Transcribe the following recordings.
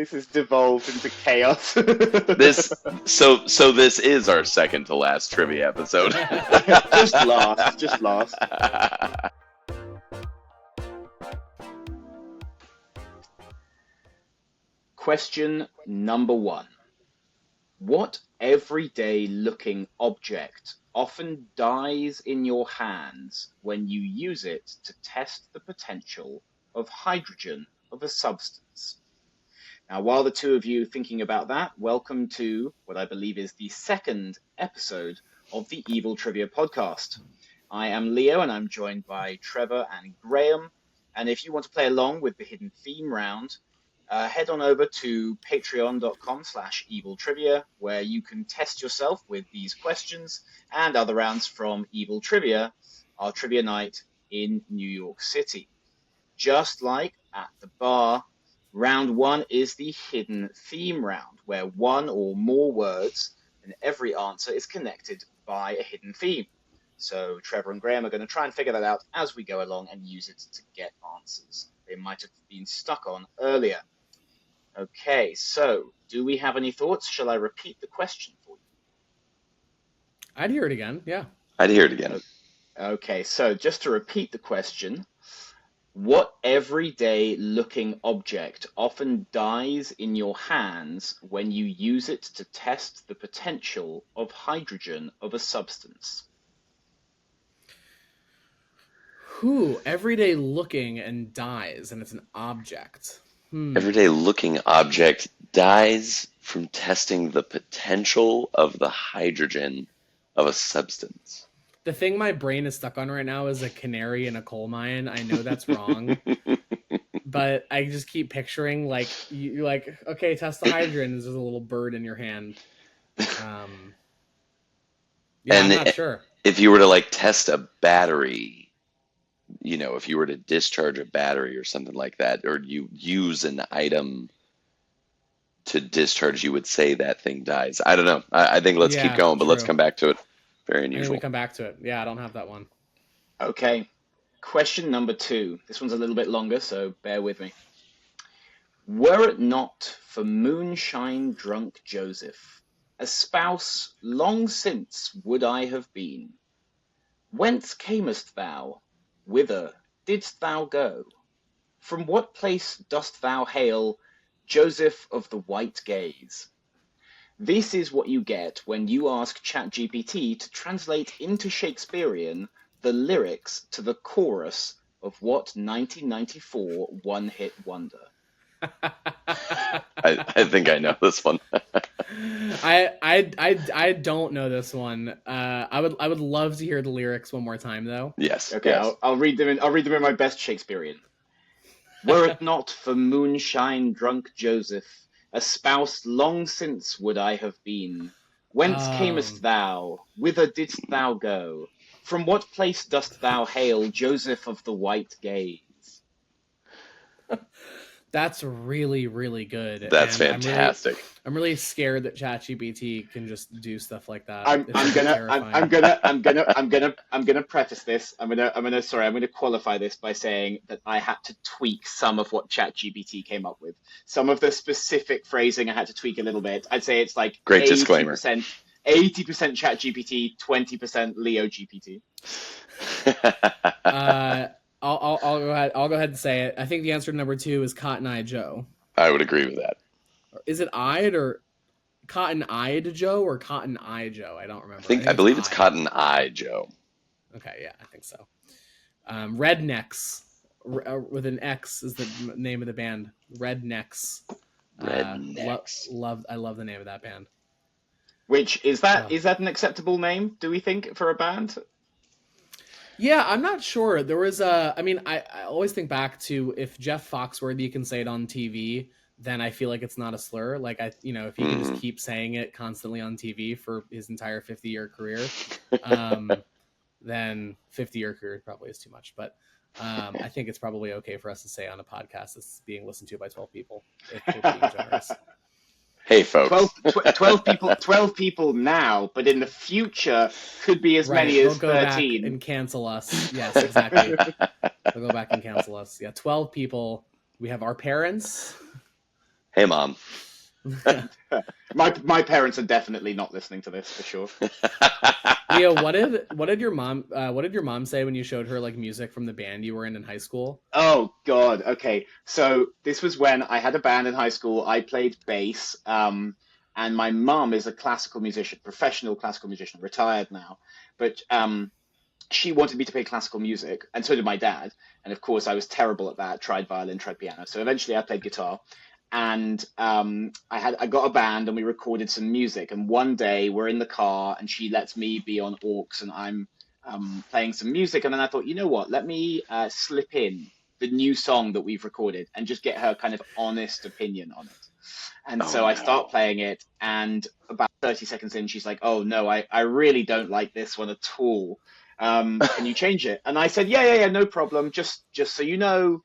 This has devolved into chaos. So this is our second to last trivia episode. Just last. Question number 1. What everyday looking object often dies in your hands when you use it to test the potential of hydrogen of a substance? Now, while the two of you thinking about that, welcome to what I believe is the second episode of the Evil Trivia podcast. I am Leo and I'm joined by Trevor and Graham. And if you want to play along with the hidden theme round, head on over to patreon.com/eviltrivia, where you can test yourself with these questions and other rounds from Evil Trivia, our trivia night in New York City. Just like at the bar, round 1 is the hidden theme round, where one or more words and every answer is connected by a hidden theme. So Trevor and Graham are going to try and figure that out as we go along and use it to get answers they might have been stuck on earlier. Okay, so do we have any thoughts? Shall I repeat the question for you? I'd hear it again, yeah. I'd hear it again. Okay, so just to repeat the question, what everyday looking object often dies in your hands when you use it to test the potential of hydrogen of a substance? Everyday looking and dies, and it's an object. Everyday looking object dies from testing the potential of the hydrogen of a substance. The thing my brain is stuck on right now is a canary in a coal mine. I know that's wrong, but I just keep picturing you're like, okay, test the hydrogen. There's a little bird in your hand. I'm not sure. If you were to test a battery, if you were to discharge a battery or something like that, or you use an item to discharge, you would say that thing dies. I don't know. I think let's keep going, but let's come back to it. Very unusual. We come back to it. Yeah, I don't have that one. Okay. Question number 2. This one's a little bit longer, so bear with me. Were it not for moonshine drunk Joseph, a spouse long since would I have been. Whence camest thou? Whither didst thou go? From what place dost thou hail, Joseph of the white gaze? This is what you get when you ask ChatGPT to translate into Shakespearean the lyrics to the chorus of what 1994 one-hit wonder? I think I know this one. I don't know this one. I would love to hear the lyrics one more time though. Yes. Okay, yes. I'll read them in my best Shakespearean. Were it not for moonshine drunk Joseph, a spouse long since would I have been. Whence camest thou? Whither didst thou go? From what place dost thou hail, Joseph of the white gaze? That's really, really good. That's fantastic. I'm really scared that ChatGPT can just do stuff like that. I'm gonna preface this. I'm gonna qualify this by saying that I had to tweak some of what ChatGPT came up with. Some of the specific phrasing I had to tweak a little bit. I'd say it's like great disclaimer. 80% ChatGPT, 20% Leo GPT. I'll go ahead and say it. I think the answer to number 2 is Cotton Eye Joe. I would agree with that. Is it eyed or Cotton Eyed Joe or Cotton Eye Joe? I don't remember. I believe it's Cotton Eye Joe. Okay, yeah, I think so. Rednecks with an X is the name of the band. Rednecks. Rednecks. I love the name of that band. Which is that an acceptable name? Do we think for a band? Yeah, I'm not sure. There was I always think back to if Jeff Foxworthy can say it on TV, then I feel like it's not a slur. If he can just keep saying it constantly on TV for his entire 50-year career, then 50-year career probably is too much. But I think it's probably okay for us to say on a podcast that's being listened to by 12 people, if we're being generous. Hey, folks. 12 people now, but in the future could be as many as 13. Back and cancel us. Yes, exactly. They'll go back and cancel us. Yeah, 12 people. We have our parents. Hey, Mom. My parents are definitely not listening to this for sure. Leo, what did your mom say when you showed her like music from the band you were in high school? Oh God. Okay. So this was when I had a band in high school. I played bass. And my mum is a classical musician, professional classical musician, retired now. But she wanted me to play classical music, and so did my dad. And of course, I was terrible at that. Tried violin, tried piano. So eventually, I played guitar, and I got a band, and we recorded some music. And one day, we're in the car, and she lets me be on aux, and I'm playing some music. And then I thought, you know what? Let me slip in the new song that we've recorded, and just get her kind of honest opinion on it. And Oh so I start no. playing it, and about 30 seconds in, she's like, "Oh no, I really don't like this one at all. Can you change it?" And I said, "Yeah, no problem. Just so you know,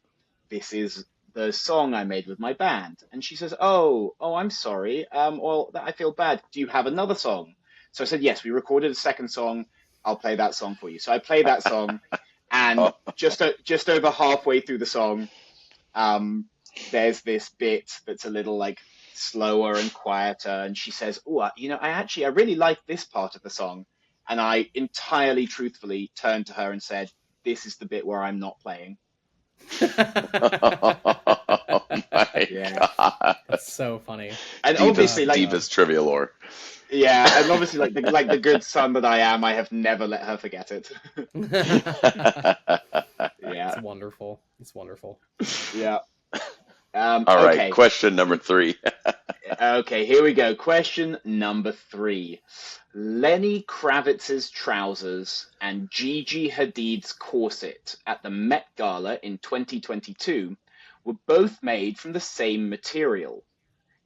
this is the song I made with my band." And she says, "Oh, I'm sorry. Well, I feel bad. Do you have another song?" So I said, "Yes, we recorded a second song. I'll play that song for you." So I play that song, and Oh, just over halfway through the song, um, there's this bit that's a little like slower and quieter, and she says, "Oh, I really like this part of the song." And I entirely truthfully turned to her and said, "This is the bit where I'm not playing." oh my Yeah, God. That's so funny. and Deepest, obviously, Oh like, god. deepest trivia lore. yeah, and obviously, like the good son that I am, I have never let her forget it. It's Yeah, wonderful. It's wonderful. yeah. All right, Okay. question number 3. Okay, here we go. Question number 3. Lenny Kravitz's trousers and Gigi Hadid's corset at the Met Gala in 2022 were both made from the same material.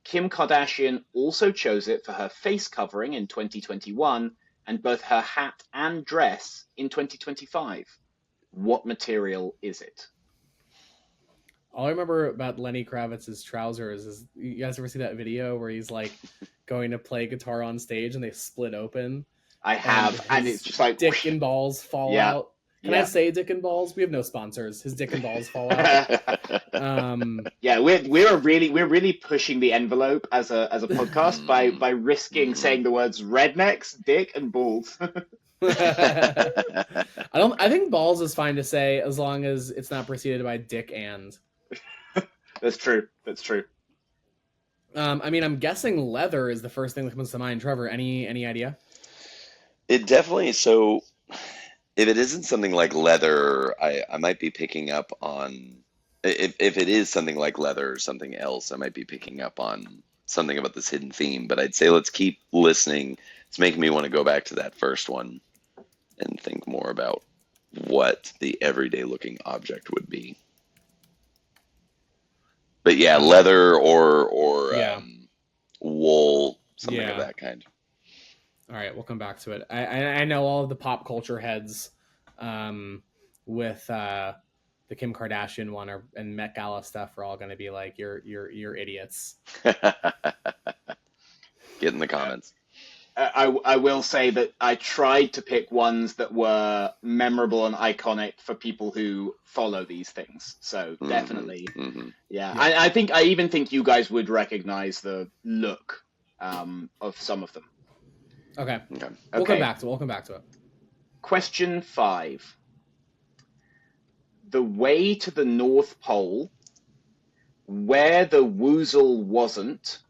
Kim Kardashian also chose it for her face covering in 2021 and both her hat and dress in 2025. What material is it? All I remember about Lenny Kravitz's trousers is, you guys ever see that video where he's like going to play guitar on stage and they split open I and have, and it's his just like, dick whoosh. and balls fall Yeah, out? Can I yeah. say dick and balls? We have no sponsors. His dick and balls fall out. Um, Yeah, we're really pushing the envelope as a podcast by risking saying the words rednecks, dick, and balls. I think balls is fine to say as long as it's not preceded by dick and. That's true. That's true. I mean, I'm guessing leather is the first thing that comes to mind. Trevor, any idea? It definitely, so if it isn't something like leather, I might be picking up on, if it is something like leather or something else, I might be picking up on something about this hidden theme. But I'd say let's keep listening. It's making me want to go back to that first one and think more about what the everyday looking object would be. But yeah, leather or Yeah, wool, something of yeah. that kind. All right, we'll come back to it. I know all of the pop culture heads, with the Kim Kardashian one and Met Gala stuff are all going to be like, you're idiots. Get in the comments. I will say that I tried to pick ones that were memorable and iconic for people who follow these things. So definitely, yeah. Yeah. I even think you guys would recognize the look of some of them. Okay, Okay. we'll come Okay. back to it. We'll come back to it. Question 5. The way to the North Pole, where the woozle wasn't,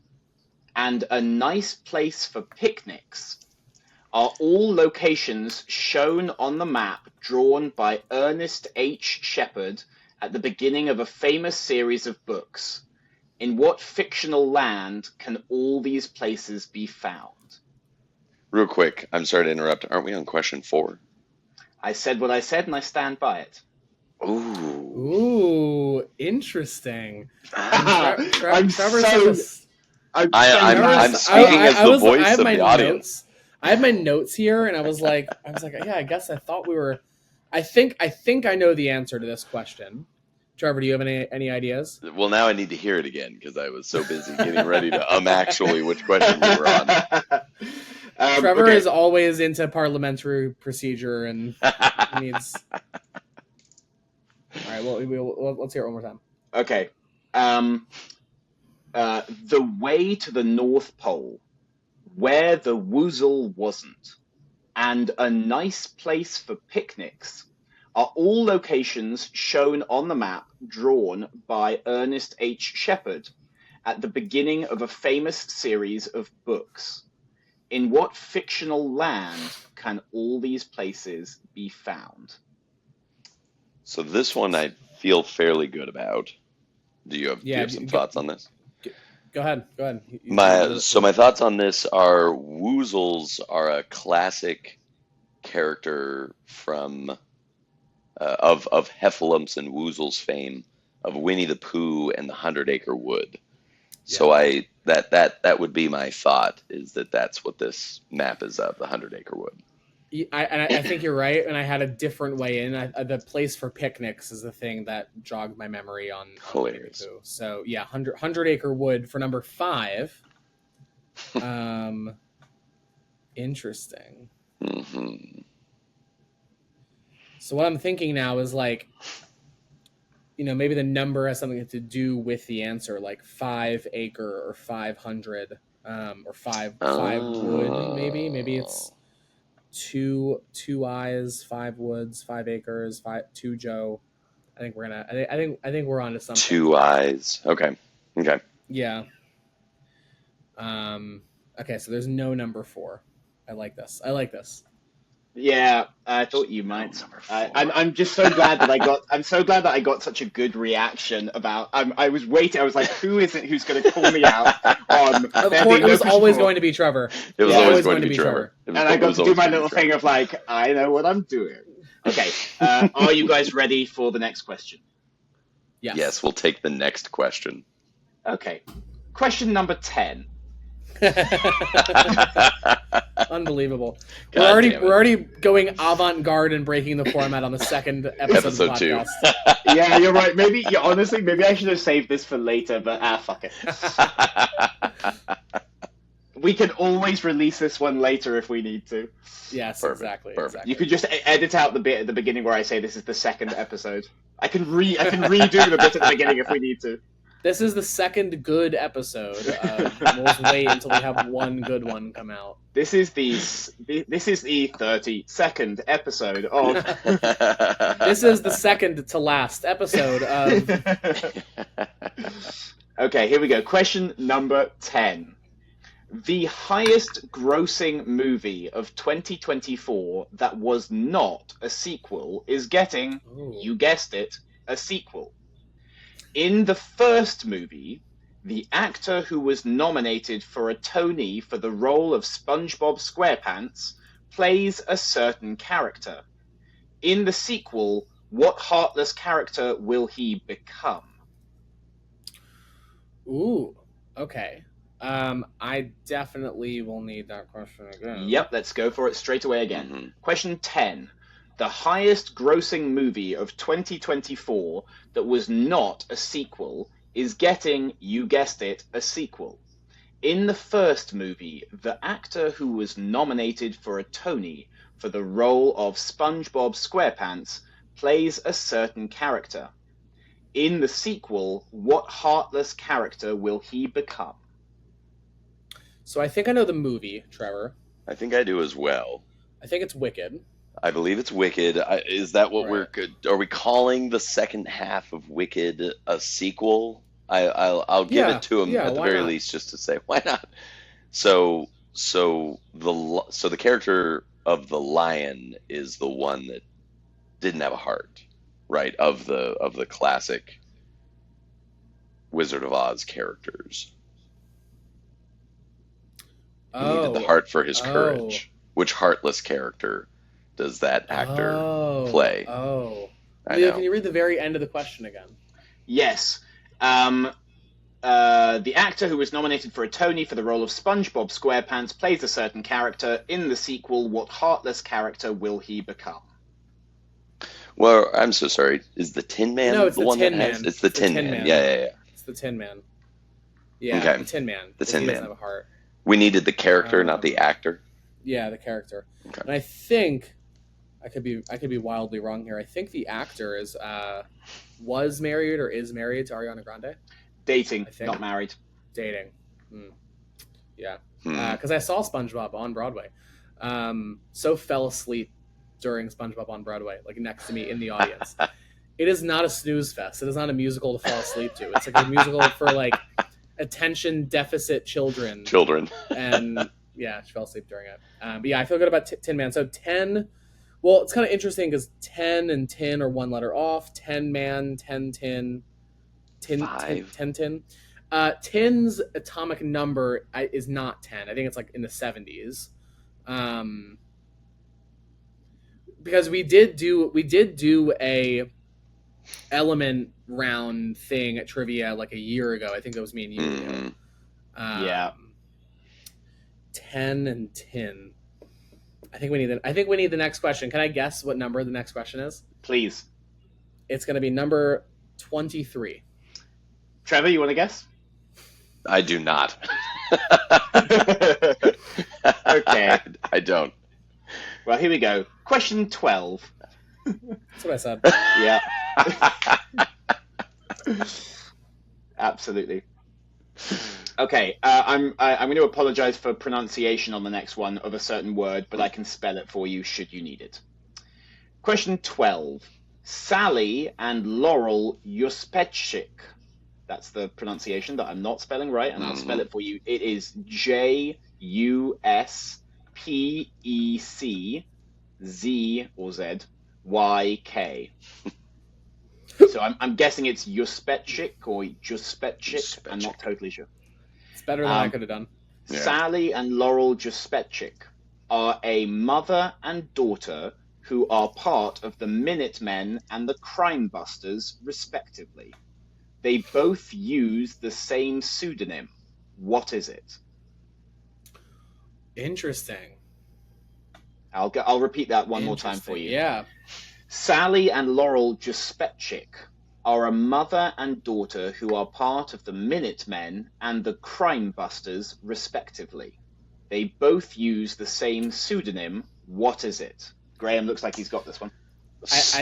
and a nice place for picnics are all locations shown on the map drawn by Ernest H. Shepard at the beginning of a famous series of books. In what fictional land can all these places be found? Real quick, I'm sorry to interrupt. Aren't we on question 4? I said what I said and I stand by it. Ooh. Ooh, interesting. And I'm Trevor's such a. so I'm I'm Trevor's. speaking as the I voice have of my the audience. notes. I have my notes here, and I was like, yeah, I guess I thought we were. I think I know the answer to this question. Trevor, do you have any ideas? Well, now I need to hear it again because I was so busy getting ready to actually which question we were on. Trevor Okay. is always into parliamentary procedure and needs. All right, well, let's hear it one more time. Okay. The way to the North Pole, where the woozle wasn't, and a nice place for picnics are all locations shown on the map drawn by Ernest H. Shepard at the beginning of a famous series of books. In what fictional land can all these places be found? So this one I feel fairly good about. Do you have some thoughts on this? Go ahead. My thoughts on this are woozles are a classic character from of Heffalumps and Woozles fame of Winnie the Pooh and the 100-Acre Wood. So that would be my thought, is that that's what this map is of, the 100-Acre Wood. I think you're right, and I had a different way in. The place for picnics is the thing that jogged my memory on Hilarious. Winnie the Pooh. So yeah, 100-Acre Wood for number 5. Interesting. Mm-hmm. So what I'm thinking now is like, maybe the number has something to do with the answer, like 5 acre or 500, or five wood. Maybe it's two eyes, 5 woods, 5 acres, 2 Joe. I think we're onto something. 2 eyes. Okay. Yeah. Okay, so there's no number 4. I like this. Yeah, I thought you might. I'm just so glad that I got. I'm so glad that I got such a good reaction about. I was waiting. I was like, who is it who's going to call me out on? Of course, it was always going to be Trevor. It was always going to be Trevor. And I got to do my little thing of like, I know what I'm doing. Okay, are you guys ready for the next question? Yes. Yes, we'll take the next question. Okay, question number 10. Unbelievable. We're already going avant-garde and breaking the format on the second episode of the podcast. 2. Yeah, you're right. Honestly, maybe I should have saved this for later, but fuck it. We can always release this one later if we need to. Yes, Perfect. Exactly. You could just edit out the bit at the beginning where I say this is the second episode. I can redo the bit at the beginning if we need to. This is the second good episode. We'll just wait until we have one good one come out. This is the 32nd episode of. This is the second to last episode of. Okay, here we go. Question number 10. The highest grossing movie of 2024 that was not a sequel is getting, you guessed it, a sequel. In the first movie, the actor who was nominated for a Tony for the role of SpongeBob SquarePants plays a certain character. In the sequel, what heartless character will he become? Ooh, okay. I definitely will need that question again. Yep, let's go for it straight away again. Mm-hmm. Question 10. The highest grossing movie of 2024 that was not a sequel is getting, you guessed it, a sequel. In the first movie, the actor who was nominated for a Tony for the role of SpongeBob SquarePants plays a certain character. In the sequel, what heartless character will he become? So I think I know the movie, Trevor. I think I do as well. I think it's Wicked. I believe it's Wicked. Is that what are we calling the second half of Wicked a sequel? I'll give it to him at the very least, just to say why not. So the character of the lion is the one that didn't have a heart, right? Of the classic Wizard of Oz characters. He needed the heart for his courage. Which heartless character does that actor play? Leo, can you read the very end of the question again? Yes. The actor who was nominated for a Tony for the role of SpongeBob SquarePants plays a certain character. In the sequel, what heartless character will he become? Well, I'm so sorry. Is the Tin Man the one that has? It's the Tin Man. Yeah. It's the Tin Man. Yeah, okay. The Tin Man. The Tin Man. Doesn't have a heart. We needed the character, not the actor. Yeah, the character. Okay. And I think I could be wildly wrong here. I think the actor was married or is married to Ariana Grande. Dating, not married. Dating. Yeah. Hmm. Because I saw SpongeBob on Broadway. So fell asleep during SpongeBob on Broadway, like next to me in the audience. It is not a snooze fest. It is not a musical to fall asleep to. It's like a musical for like attention deficit children. And yeah, she fell asleep during it. But yeah, I feel good about Tin Man. So 10. Well, it's kind of interesting because 10 and tin are one letter off. 10 Man, 10 tin, tin, 5. 10 tin. Tin's atomic number is not 10. I think it's like in the 70s. Because we did do a element round thing at trivia like a year ago. I think that was me and you, Leo. Yeah. 10 and tin. I think we need the next question. Can I guess what number the next question is? Please. It's going to be number 23. Trevor, you want to guess? I do not. Okay. I don't. Well, here we go. Question 12. That's what I said. Yeah. Absolutely. Okay, I'm going to apologize for pronunciation on the next one of a certain word, but I can spell it for you should you need it. Question 12. Sally and Laurel Juspetchik. That's the pronunciation that I'm not spelling right, and I'll spell it for you. It is Juspeczyk. So I'm guessing it's Juspetchik or Juspetchik. I'm not totally sure. It's better than I could have done. Yeah. Sally and Laurel Juspetchik are a mother and daughter who are part of the Minutemen and the Crime Busters, respectively. They both use the same pseudonym. What is it? Interesting. I'll repeat that one more time for you. Yeah. Sally and Laurel Juspetchik are a mother and daughter who are part of the Minutemen and the Crime Busters, respectively. They both use the same pseudonym. What is it? Graham looks like he's got this one.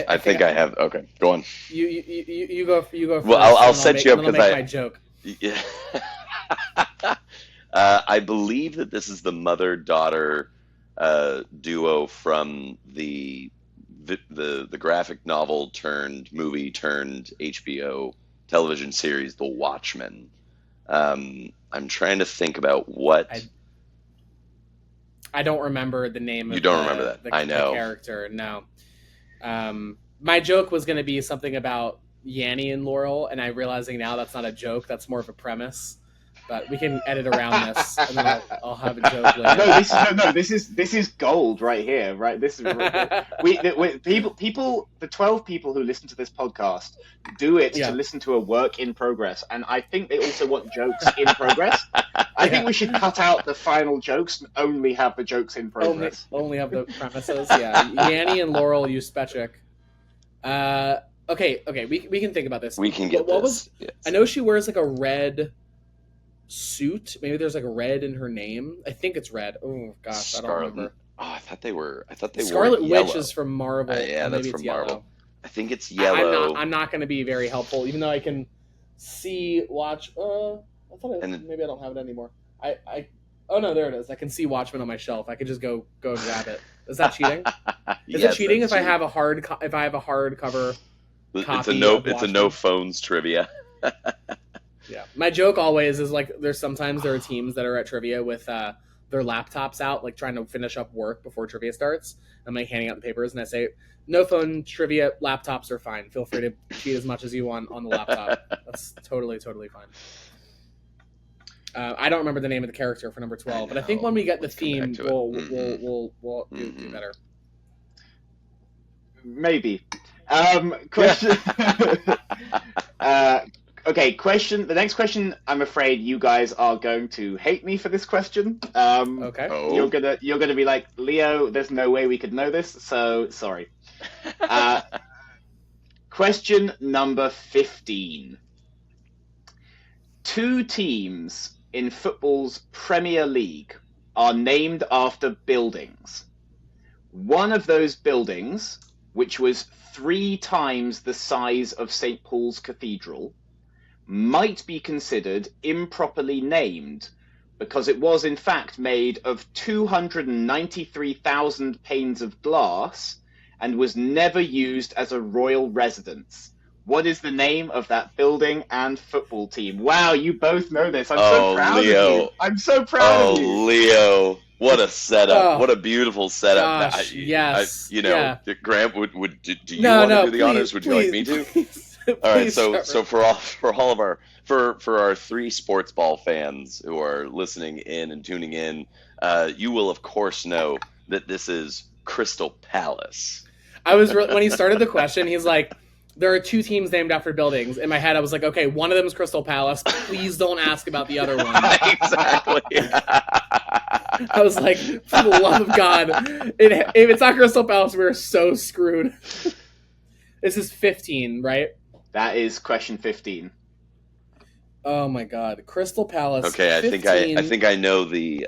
I think I have. Okay, go on. You go first. Well, I'll set you up because because my joke. Yeah. I believe that this is the mother-daughter duo from the graphic novel turned movie turned HBO television series, The Watchmen. I'm trying to think about what. I don't remember the name. You don't remember that? I know. The character. No. My joke was going to be something about Yanny and Laurel, and I'm realizing now that's not a joke. That's more of a premise. But we can edit around this, and then I'll have a joke later. No. This is gold right here, right? This is people. The 12 people who listen to this podcast do it to listen to a work in progress, and I think they also want jokes in progress. I think we should cut out the final jokes and only have the jokes in progress. Only have the premises. Yeah, Yanny and Laurel Juspetchik. Okay. We can think about this. We can get this. Yes. I know she wears like a red suit. Maybe there's like a red in her name. I think it's red. Oh gosh, I don't remember. Oh, I thought they were Scarlet yellow. Witch is from Marvel. Yeah, that's from yellow. Marvel. I think it's yellow. I'm not going to be very helpful, even though I can watch. I thought maybe I don't have it anymore. Oh no, there it is. I can see Watchmen on my shelf. I could just go grab it. Is that cheating? Is it cheating if I have a hardcover? It's a no phones trivia. Yeah, my joke always is like there are teams that are at trivia with their laptops out, like trying to finish up work before trivia starts. I'm like handing out the papers, and I say, "No phone trivia, laptops are fine. Feel free to cheat as much as you want on the laptop. That's totally fine." I don't remember the name of the character for number 12, but I think when we get the theme, we'll do better. Maybe. Question. Okay, question. The next question, I'm afraid you guys are going to hate me for this question. Okay. Oh. You're gonna be like, Leo, there's no way we could know this, so sorry. Question number 15. 2 teams in football's Premier League are named after buildings. One of those buildings, which was 3 times the size of St. Paul's Cathedral, might be considered improperly named because it was in fact made of 293,000 panes of glass and was never used as a royal residence. What is the name of that building and football team? Wow, you both know this. I'm so proud Leo. of you. I'm so proud of you. Leo. What a setup. Oh, what a beautiful setup. gosh, yes. Graham, do you No, want to no, do the honors? Would you like me to? All right, so for all of our three sports ball fans who are listening in and tuning in, you will of course know that this is Crystal Palace. When he started the question, he's like, there are two teams named after buildings. In my head, I was like, okay, one of them is Crystal Palace. Please don't ask about the other one. Exactly. I was like, for the love of God, if it's not Crystal Palace, we're so screwed. This is 15, right? That is question 15. Oh my God, Crystal Palace. Okay, I 15. think I know the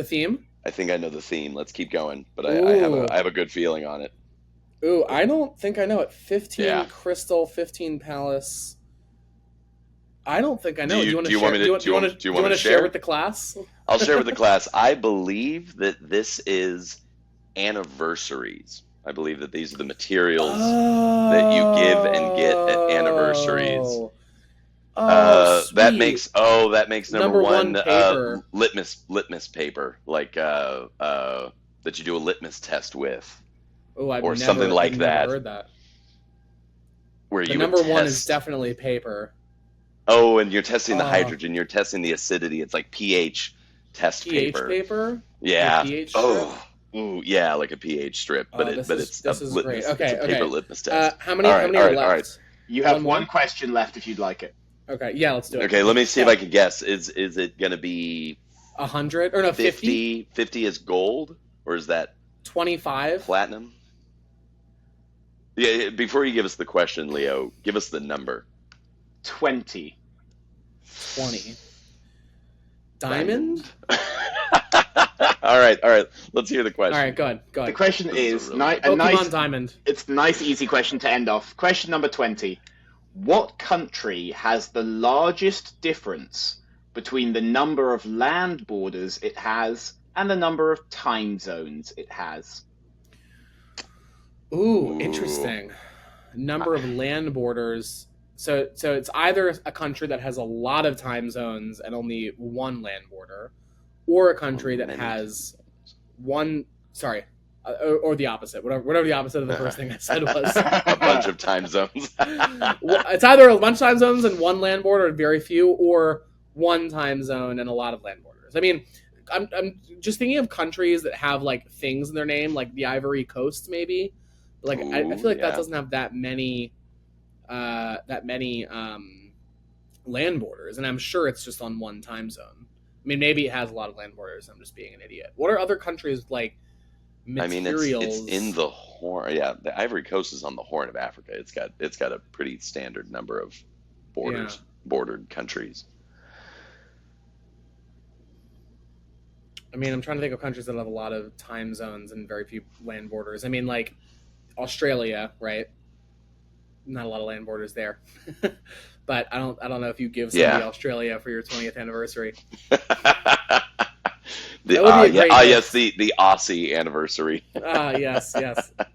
theme. I think I know the theme. Let's keep going, but I Ooh. have a good feeling on it. Ooh, I don't think I know it. 15 Yeah. Crystal, 15 Palace. I don't think I know. Do you want to share with the class? I'll share with the class. I believe that this is anniversaries. I believe that these are the materials that you give and get at anniversaries. That makes number one paper. litmus paper, like that you do a litmus test with. Oh, or something like I've that. Never heard that. Where the you number test... one is definitely paper. Oh, and you're testing the hydrogen. You're testing the acidity. It's like pH test paper. pH paper. Yeah. pH strip? Ooh, yeah, like a pH strip, but it's this is litmus, great. Okay, it's a paper litmus test. How many are left? All right. You have one question left if you'd like it. Okay, yeah, let's do it. Okay, let me see if I can guess. Is it going to be 100 or no 50? 50 is gold, or is that 25? Platinum? Yeah. Before you give us the question, Leo, give us the number. 20. 20. Diamond? All right. Let's hear the question. All right, go ahead. The question is Pokemon Diamond. It's a nice, easy question to end off. Question number 20. What country has the largest difference between the number of land borders it has and the number of time zones it has? Ooh, interesting. Number of land borders. So it's either a country that has a lot of time zones and only one land border, or a country that has one. Sorry, or the opposite. Whatever the opposite of the first thing I said was. A bunch of time zones. It's either a bunch of time zones and one land border, very few, or one time zone and a lot of land borders. I mean, I'm just thinking of countries that have like things in their name, like the Ivory Coast, maybe. Like I feel like that doesn't have that many land borders, and I'm sure it's just on one time zone. I mean, maybe it has a lot of land borders. I'm just being an idiot. What are other countries like? Materials? I mean, it's in the Horn. Yeah, the Ivory Coast is on the Horn of Africa. It's got a pretty standard number of bordered countries. I mean, I'm trying to think of countries that have a lot of time zones and very few land borders. I mean, like Australia, right? Not a lot of land borders there. But I don't know if you give somebody Australia for your 20th anniversary. Yes, the Aussie anniversary. Yes.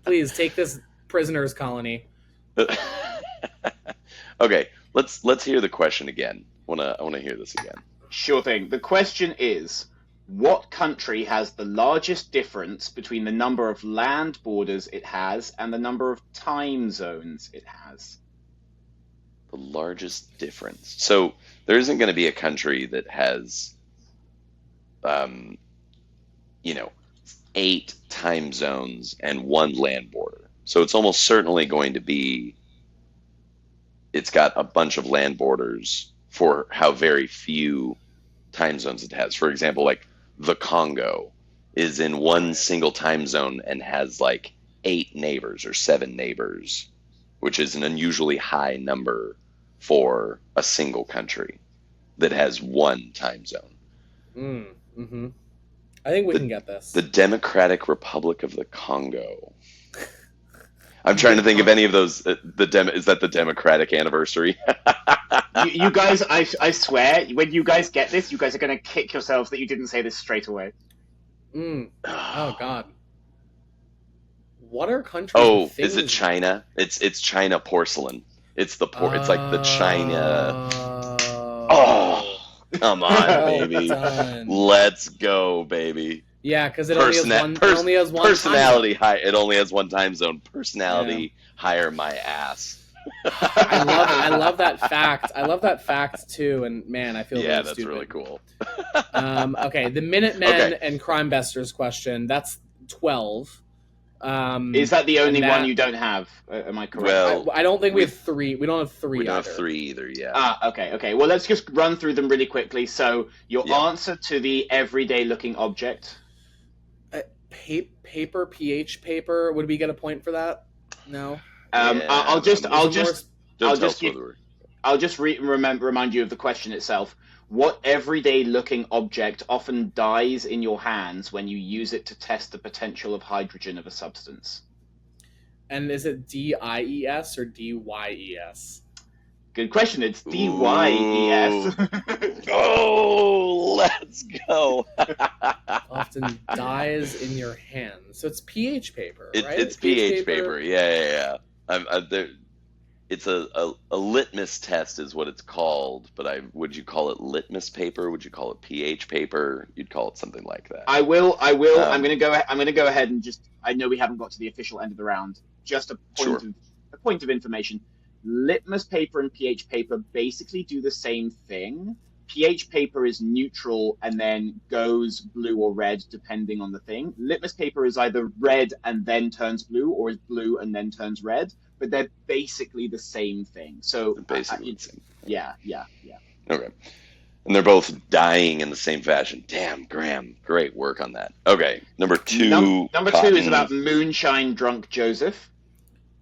Please take this prisoners colony. Okay, let's hear the question again. I wanna hear this again. Sure thing. The question is, what country has the largest difference between the number of land borders it has and the number of time zones it has? The largest difference. So there isn't going to be a country that has 8 time zones and 1 land border. So it's almost certainly going to be, it's got a bunch of land borders for how very few time zones it has. For example, like the Congo is in one single time zone and has like 8 neighbors or 7 neighbors, which is an unusually high number for a single country that has one time zone. Mm-hmm. I think we can get this. The Democratic Republic of the Congo. I'm trying to think of any of those. Is that the Democratic anniversary? You guys, I swear, when you guys get this, you guys are going to kick yourselves that you didn't say this straight away. Oh God. What are countries? Oh, with is it things China? It's China porcelain. It's like the China. Oh. Oh, come on, Well baby. done. Let's go, baby. Yeah, because it only has one. It only has one personality time zone. high. It only has one time zone. Personality higher my ass. I love that fact. I love that fact too. And man, I feel really that's stupid. really cool. Okay, the Minutemen and Crime Busters question. That's 12. Is that the only one you don't have? Am I correct? Well, I don't think we have 3. We don't have 3. We don't either. have 3 either. Yeah. Okay. Well, let's just run through them really quickly. So, your answer to the everyday-looking object. Paper, pH paper. Would we get a point for that? No. I'll just remind you of the question itself. What everyday-looking object often dies in your hands when you use it to test the potential of hydrogen of a substance? And is it DIES or DYES? Good question. It's DYES. Oh, let's go. Often dies in your hands. So it's pH paper, right? It's pH paper. Yeah. It's a litmus test is what it's called, but would you call it litmus paper? Would you call it pH paper? You'd call it something like that. I will. I'm going to go ahead and just. I know we haven't got to the official end of the round. Just a point of information. Litmus paper and pH paper basically do the same thing. pH paper is neutral and then goes blue or red depending on the thing. Litmus paper is either red and then turns blue, or is blue and then turns red. But they're basically the same thing. So basically the same. Yeah. Okay. And they're both dying in the same fashion. Damn, Graham, great work on that. Okay, number 2. Number 2 is about moonshine drunk Joseph.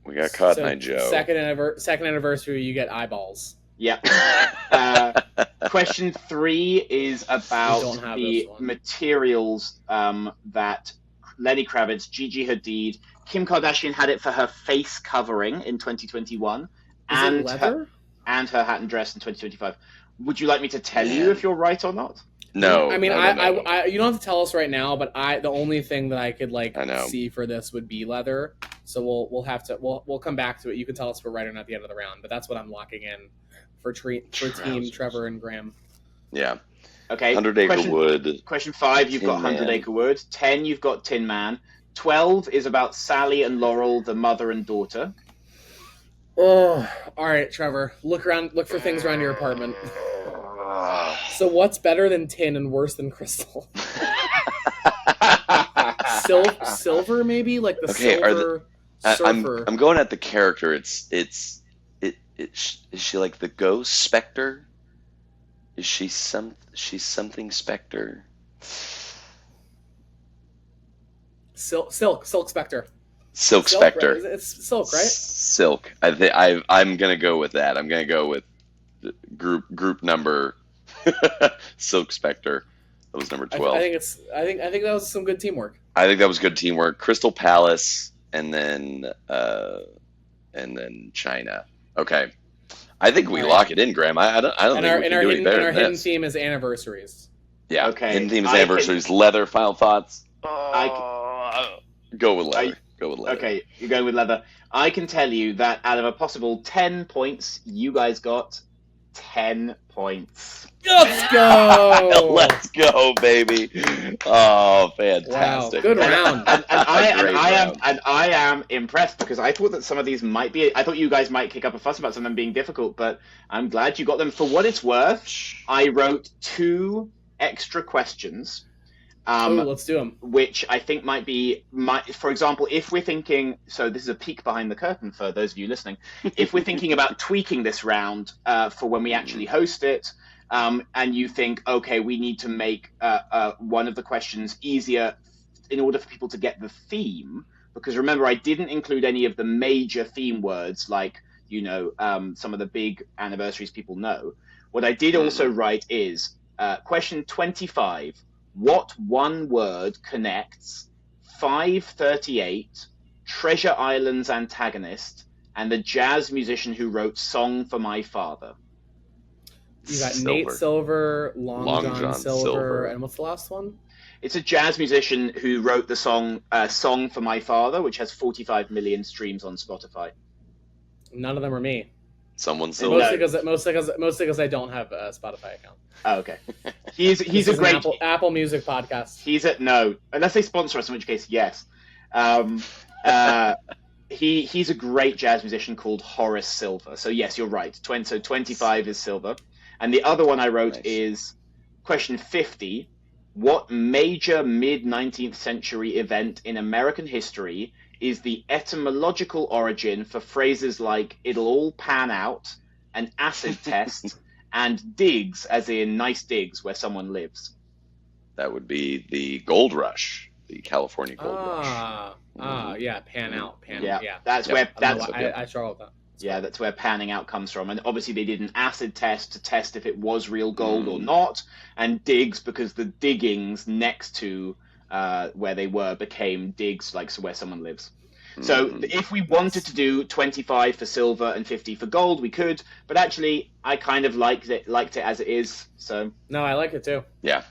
We got Cotton Eye Joe. Second anniversary, you get eyeballs. Yep. Question 3 is about the materials that Lenny Kravitz, Gigi Hadid, Kim Kardashian had it for her face covering in 2021, and it leather? Her hat and dress in 2025. Would you like me to tell you if you're right or not? No. I mean, no. I you don't have to tell us right now, but the only thing that I could see for this would be leather. So we'll come back to it. You can tell us if we're right or not at the end of the round, but that's what I'm locking in for team Trevor and Graham. Yeah. Okay. 100 Acre Wood. Question 5, you've got 100 Acre Wood. 10, you've got Tin Man. 12 is about Sally and Laurel, the mother and daughter. Oh, all right, Trevor. Look for things around your apartment. So what's better than tin and worse than crystal? Silver, maybe, like the silver surfer. I'm going at the character. Is she like the ghost specter? Is she's something specter? Silk specter. Silk specter. Right? It's silk, right? Silk. I'm gonna go with that. I'm gonna go with group number Silk Spectre. That was number 12. I think that was some good teamwork. I think that was good teamwork. Crystal Palace and then China. Okay. I think we lock it in, Graham. I don't think we can do any better than this. Our hidden theme is anniversaries. Yeah. Okay. Hidden theme is anniversaries. Leather. Final thoughts. Go with leather. Okay, you're going with leather. I can tell you that out of a possible 10 points, you guys got 10 points. Let's go! Let's go, baby! Oh, fantastic! Wow, good round. I am impressed because I thought that some of these might be. I thought you guys might kick up a fuss about some of them being difficult, but I'm glad you got them. For what it's worth, I wrote 2 extra questions. Let's do them. Which I think might be, for example, if we're thinking, so this is a peek behind the curtain for those of you listening, if we're thinking about tweaking this round for when we actually host it, and you think, okay, we need to make one of the questions easier in order for people to get the theme, because remember, I didn't include any of the major theme words like, some of the big anniversaries people know. What I did also write is question 25. What one word connects 538, Treasure Island's antagonist, and the jazz musician who wrote Song for My Father? You got Silver. Nate Silver, Long John Silver, and what's the last one? It's a jazz musician who wrote the song "Song for My Father," which has 45 million streams on Spotify. None of them are me. Someone Silver. Mostly because I don't have a Spotify account. Oh, okay. He's a great Apple Music podcast. No, unless they sponsor us, in which case yes. He's a great jazz musician called Horace Silver. So yes, you're right. 25 is Silver, and the other one I wrote is question 50. What major mid-19th century event in American history is the etymological origin for phrases like "it'll all pan out," an acid test, and digs, as in nice digs where someone lives? That would be the gold rush, the California gold rush. Yeah, pan out. Yeah. That's where I struggle with that. Yeah, that's where panning out comes from. And obviously they did an acid test to test if it was real gold or not, and digs because the diggings next to where they were became digs, like where someone lives. So if we wanted to do 25 for silver and 50 for gold, we could. But actually, I kind of liked it as it is. So no, I like it too. Yeah,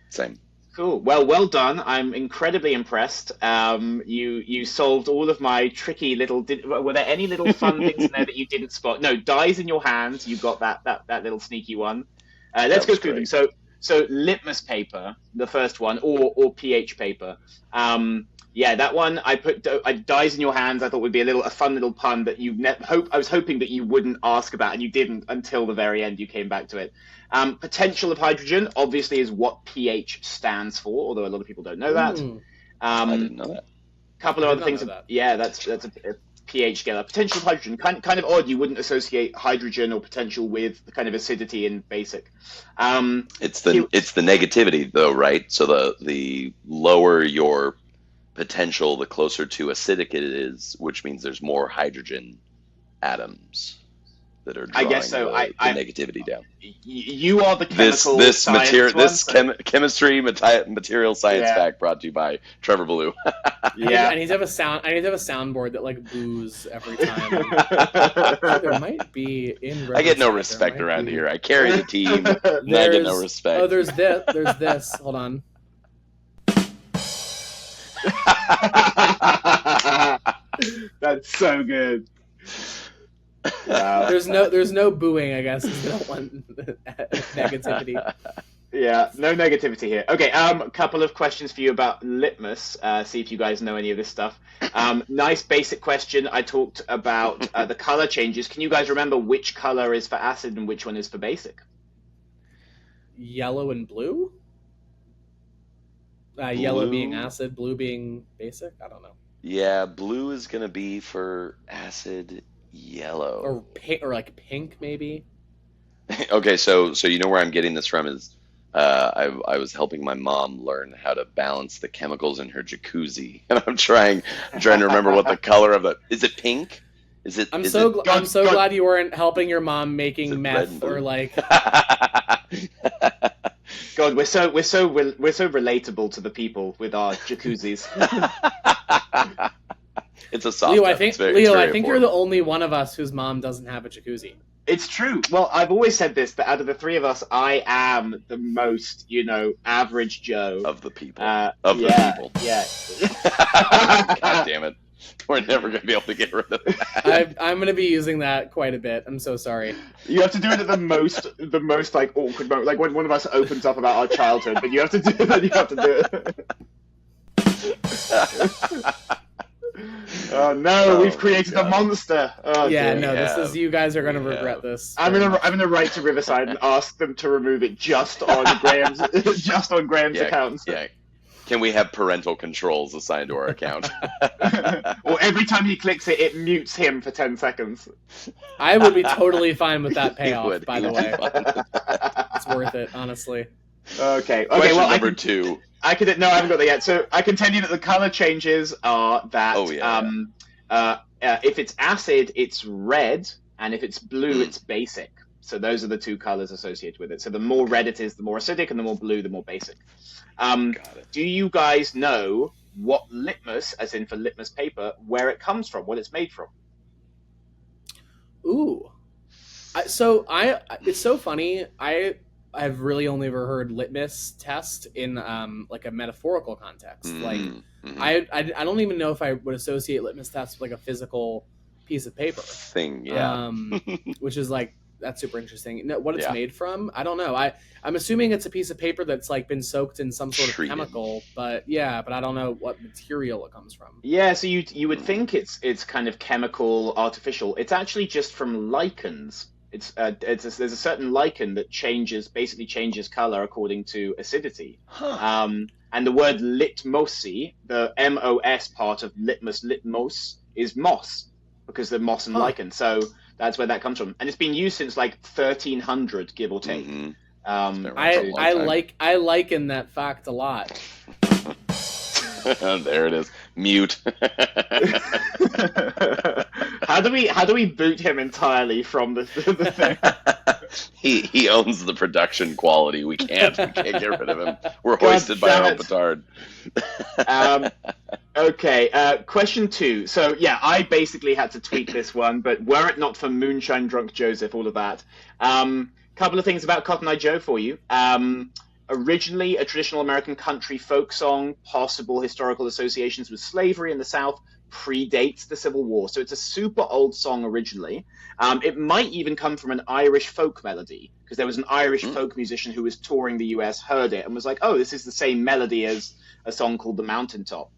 same. Cool. Well done. I'm incredibly impressed. You solved all of my tricky little. Were there any little fun things in there that you didn't spot? No, dies in your hands. You got that little sneaky one. Let's go through them. So litmus paper, the first one, or pH paper. Yeah, that one I put dies in your hands. I thought would be a fun little pun that I was hoping that you wouldn't ask about, and you didn't until the very end. You came back to it. Potential of hydrogen obviously is what pH stands for, although a lot of people don't know that. I didn't know that. A couple of other things. Yeah, that's a pH scale. Potential of hydrogen, kind of odd. You wouldn't associate hydrogen or potential with the kind of acidity in basic. It's the negativity though, right? So the lower your potential, the closer to acidic it is, which means there's more hydrogen atoms that are drawing the negativity down. You are the chemical science chemistry material science fact brought to you by Trevor Ballou. Yeah, I need to have a soundboard that like boos every time. There might be in. I get no respect around here. I carry the team. I get no respect. Oh, there's this. There's this. Hold on. That's so good. Wow. There's no booing, I guess. You don't want negativity. Yeah, no negativity here. Okay, a couple of questions for you about litmus. See if you guys know any of this stuff. Nice basic question. I talked about the color changes. Can you guys remember which color is for acid and which one is for basic? Yellow and blue? Yellow being acid, blue being basic? I don't know. Yeah, blue is going to be for acid, yellow. Or like pink, maybe? Okay, so you know where I'm getting this from is I was helping my mom learn how to balance the chemicals in her jacuzzi, and I'm trying to remember what the color of is it pink? Is it? I'm so glad you weren't helping your mom making meth or like. God, we're so relatable to the people with our jacuzzis. It's a soft. Leo, I think you're the only one of us whose mom doesn't have a jacuzzi. It's true. Well, I've always said this, that out of the three of us, I am the most, average Joe. Of the people. Yeah. God damn it. We're never going to be able to get rid of that. I'm going to be using that quite a bit. I'm so sorry. You have to do it at the most like awkward moment, like when one of us opens up about our childhood, but you have to do it. You have to do it. Oh no, we've created a monster. Oh, yeah, dear. No, this is, you guys are going to regret this. I'm gonna write to Riverside and ask them to remove it just on Graham's account. Yeah. Can we have parental controls assigned to our account? Or every time he clicks it, it mutes him for 10 seconds. I would be totally fine with that payoff, by the way. It's worth it, honestly. Okay. Question number 2. I haven't got that yet. So I can tell you that the color changes are that if it's acid, it's red, and if it's blue, it's basic. So those are the two colors associated with it. So the more red it is, the more acidic, and the more blue, the more basic. Do you guys know what litmus, as in for litmus paper, where it comes from, what it's made from? Ooh. It's so funny. I've really only ever heard litmus test in like a metaphorical context. Like Mm-hmm. I don't even know if I would associate litmus test with like a physical piece of paper. Thing, yeah. Which is like that's super interesting. No, what it's Yeah. made from, I don't know. I'm assuming it's a piece of paper that's like been soaked in some sort of Treated. chemical, but I don't know what material it comes from. Yeah, so you would think it's kind of chemical, artificial. It's actually just from lichens. There's a certain lichen that basically changes color according to acidity. Huh. And the word litmosi, the MOS part of litmos, is moss because they're moss and lichen. So that's where that comes from, and it's been used since like 1300, give or take. Mm-hmm. I liken that fact a lot. There it is. Mute. How do we boot him entirely from the thing? He owns the production quality. We can't get rid of him. We're hoisted by our own petard. Okay, question 2. So yeah, I basically had to tweak this one, but were it not for Moonshine Drunk Joseph, all of that. Couple of things about Cotton Eye Joe for you. Originally a traditional American country folk song, possible historical associations with slavery in the South, predates the Civil War. So it's a super old song originally. It might even come from an Irish folk melody, because there was an Irish folk musician who was touring the US, heard it, and was like, oh, this is the same melody as a song called The Mountaintop.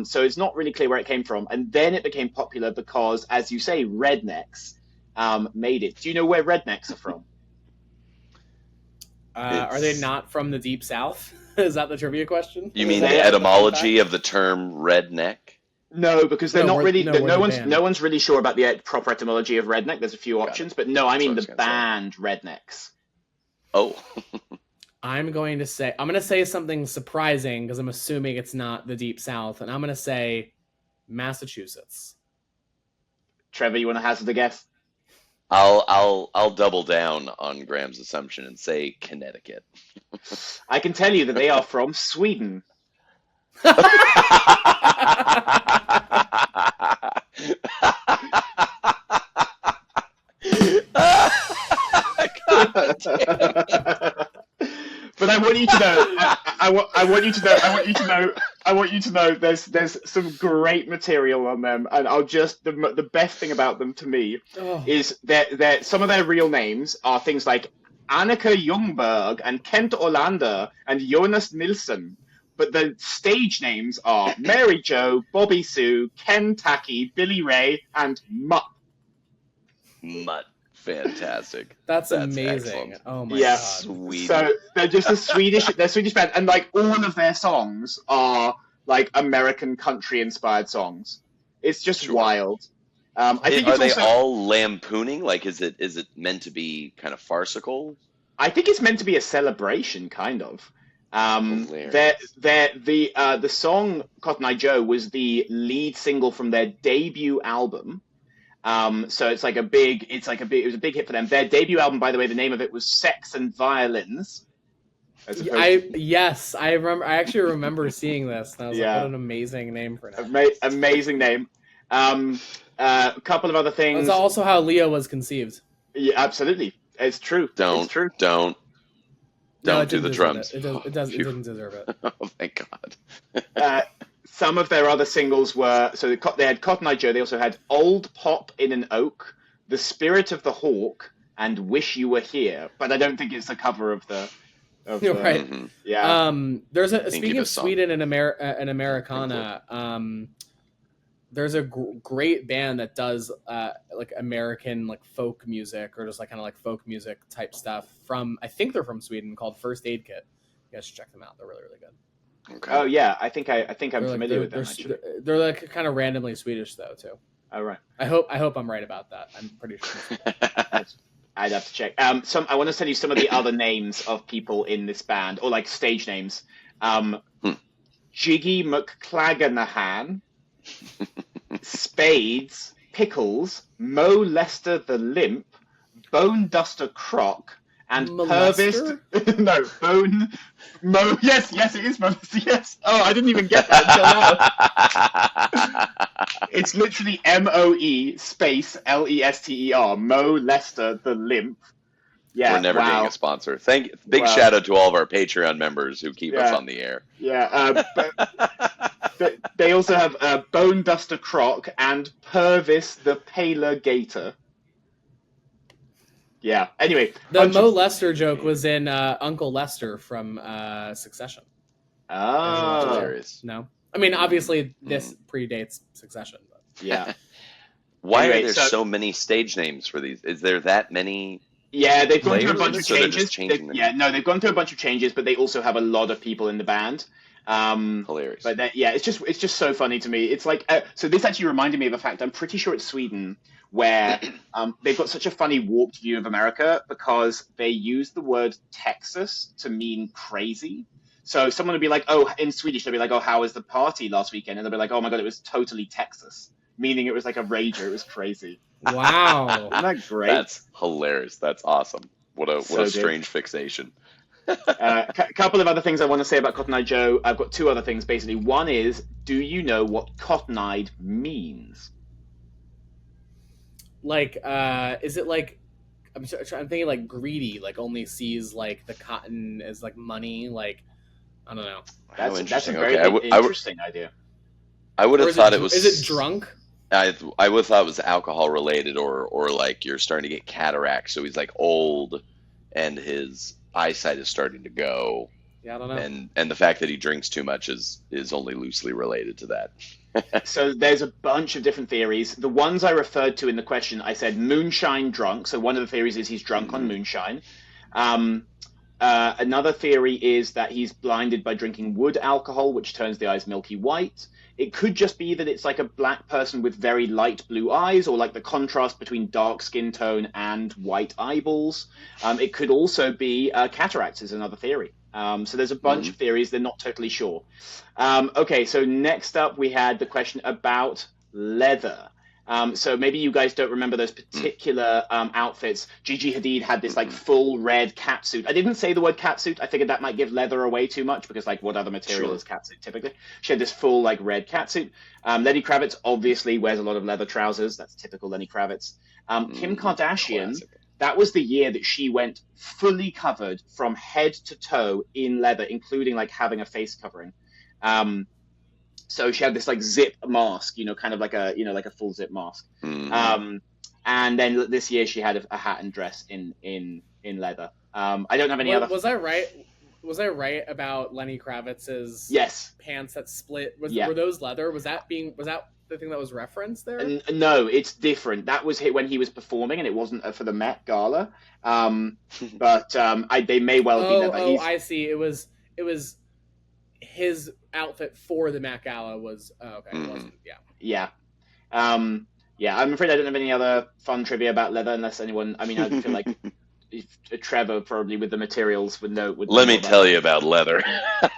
So it's not really clear where it came from. And then it became popular because, as you say, rednecks made it. Do you know where rednecks are from? Are they not from the Deep South? Is that the trivia question? You mean the etymology of the term redneck? No, because they're not really. No band. one's really sure about the proper etymology of redneck. There's a few options, but no, I mean the band Rednecks. Oh. I'm going to say something surprising because I'm assuming it's not the Deep South, and I'm going to say Massachusetts. Trevor, you want to hazard a guess? I'll double down on Graham's assumption and say Connecticut. I can tell you that they are from Sweden. But I want you to know. I want you to know. There's some great material on them, and the best thing about them to me is that some of their real names are things like Annika Ljungberg and Kent Olander and Jonas Nilsson. But the stage names are Mary Jo, Bobby Sue, Ken Tacky, Billy Ray, and Mutt. Mutt. Fantastic. That's amazing. Excellent. Oh my god. Sweet. So they're just they're Swedish band, and like all of their songs are like American country inspired songs. It's just wild. I think are they all lampooning? Like, is it meant to be kind of farcical? I think it's meant to be a celebration, kind of. The song Cotton Eye Joe was the lead single from their debut album. So it was a big hit for them. Their debut album, by the way, the name of it was Sex and Violins. I remember. I actually remember seeing this. And I was like, what an amazing name for that. Amazing name. A couple of other things. That's also how Leo was conceived. Yeah, absolutely. It's true. Don't do the drums. It didn't deserve it. Oh, thank God. Some of their other singles were, so they had Cotton Eye Joe, they also had Old Pop in an Oak, The Spirit of the Hawk, and Wish You Were Here. But I don't think it's a cover of the... You're right. Mm-hmm. Yeah. There's speaking of Sweden and Americana, there's a great band that does like American like folk music or just like kind of like folk music type stuff I think they're from Sweden, called First Aid Kit. You guys should check them out. They're really, really good. Okay. Oh yeah, I think I'm familiar with them. They're like kind of randomly Swedish though too. Oh right. I hope I'm right about that. I'm pretty sure. I'd have to check. I want to tell you some of the other names of people in this band, or like stage names. Jiggy McClaganahan, Spades, Pickles, Mo Lester the Limp, Bone Duster Croc, and Purvis. No, Bone. Mo. Yes, it is Mo. Yes. Oh, I didn't even get that until now. It's literally MOE space LESTER. Mo Lester the Limp. We're Yeah, never getting a wow. sponsor. Big Wow. shout out to all of our Patreon members who keep us Yeah, on the air. yeah. But they also have Bone Duster Croc and Purvis the Paler Gator. Yeah. Anyway, The bunch of Mo Lester joke was in Uncle Lester from Succession. Have you watched that? Hilarious. No. I mean, obviously, this Mm. predates Succession. But. Yeah. Why are Anyway, there so so many stage names for these? Is there that many yeah, they've gone through a players in bunch of this, or they're just changes. changing the Yeah, name? no, they've gone through a bunch of changes, but they also have a lot of people in the band. Hilarious. But yeah, it's just so funny to me. It's like so. This actually reminded me of a fact. I'm pretty sure it's Sweden where they've got such a funny warped view of America because they use the word Texas to mean crazy. So someone would be like, "Oh," in Swedish they'll be like, "Oh, how was the party last weekend?" And they'll be like, "Oh my god, it was totally Texas," meaning it was like a rager. It was crazy. Wow. Isn't that great? That's hilarious. That's awesome. What a So good. strange fixation. Couple of other things I want to say about Cotton Eye Joe. I've got two other things basically. One is, do you know what cotton-eyed means? Like, is it like I'm thinking like greedy, like only sees like the cotton as like money, like I don't know. How That's a interesting. very Okay, interesting idea. I would Or have is thought it it was. is it drunk? I would have thought it was alcohol related, or like you're starting to get cataracts, so he's like old, and his eyesight is starting to go, Yeah, I don't know. and the fact that he drinks too much is only loosely related to that. So there's a bunch of different theories. The ones I referred to in the question, I said moonshine drunk. So one of the theories is he's drunk on moonshine. Another theory is that he's blinded by drinking wood alcohol, which turns the eyes milky white. It could just be that it's like a black person with very light blue eyes, or like the contrast between dark skin tone and white eyeballs. It could also be cataracts is another theory. So there's a bunch of theories. They're not totally sure. Okay, so next up we had the question about leather. So maybe you guys don't remember those particular outfits. Gigi Hadid had this like full red catsuit. I didn't say the word catsuit. I figured that might give leather away too much because like what other material is catsuit typically? She had this full like red catsuit. Lenny Kravitz obviously wears a lot of leather trousers. That's typical Lenny Kravitz. Kim Kardashian, Classic. that was the year that she went fully covered from head to toe in leather, including like having a face covering. So she had this like zip mask, kind of like a full zip mask. And then this year she had a hat and dress in leather. I don't have any other. Was I right? Was I right about Lenny Kravitz's Yes. pants that split? Yeah. Were those leather? Was that the thing that was referenced there? No, it's different. That was when he was performing, and it wasn't for the Met Gala. But they may well be leather. Oh, I see. It was his outfit for the Met Gala was okay. It wasn't. Yeah. Yeah. I'm afraid I don't have any other fun trivia about leather unless anyone. I mean, I feel like Trevor probably with the materials would know. Let me tell you about leather.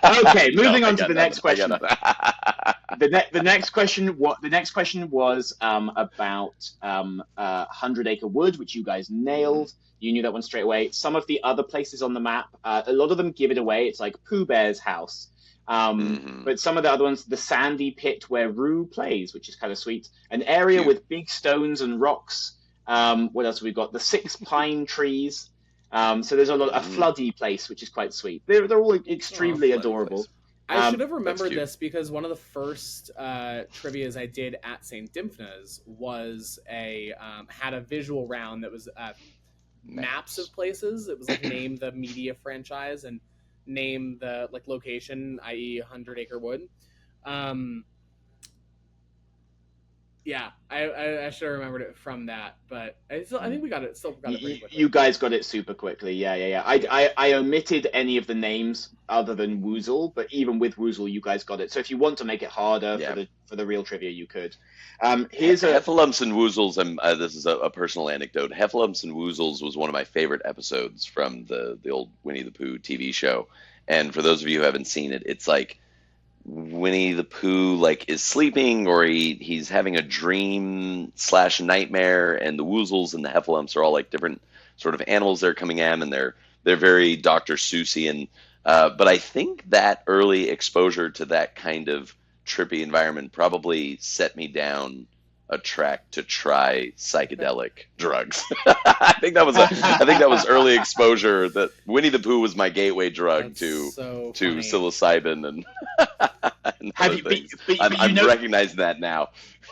Okay, moving on to the next question. The The next question was about 100 Acre Wood, which you guys nailed. You knew that one straight away. Some of the other places on the map, a lot of them give it away. It's like Pooh Bear's house. But some of the other ones, the sandy pit where Rue plays, which is kind of sweet. An area with big stones and rocks. What else have we got? The 6 pine trees. So there's a floody place, which is quite sweet. They're all extremely adorable. I should have remembered this because one of the first trivias I did at St. Dymphna's was had a visual round that was maps of places. It was like name the media franchise and name the like location, i.e. 100 Acre Wood. Yeah, I should have remembered it from that, but I think we got it. Still got it pretty quickly. You guys got it super quickly. Yeah. I omitted any of the names other than Woozle, but even with Woozle, you guys got it. So if you want to make it harder for the real trivia, you could. Here's Heffalumps and Woozles. This is a personal anecdote. Heffalumps and Woozles was one of my favorite episodes from the old Winnie the Pooh TV show. And for those of you who haven't seen it, it's like Winnie the Pooh like is sleeping or he's having a dream / nightmare, and the Woozles and the Heffalumps are all like different sort of animals that are coming at him, and they're very Dr. Seussian. But I think that early exposure to that kind of trippy environment probably set me down a track to try psychedelic drugs. I think that was early exposure. That Winnie the Pooh was my gateway drug That's to so funny. psilocybin and, and Have other you? things. But I'm recognizing that now.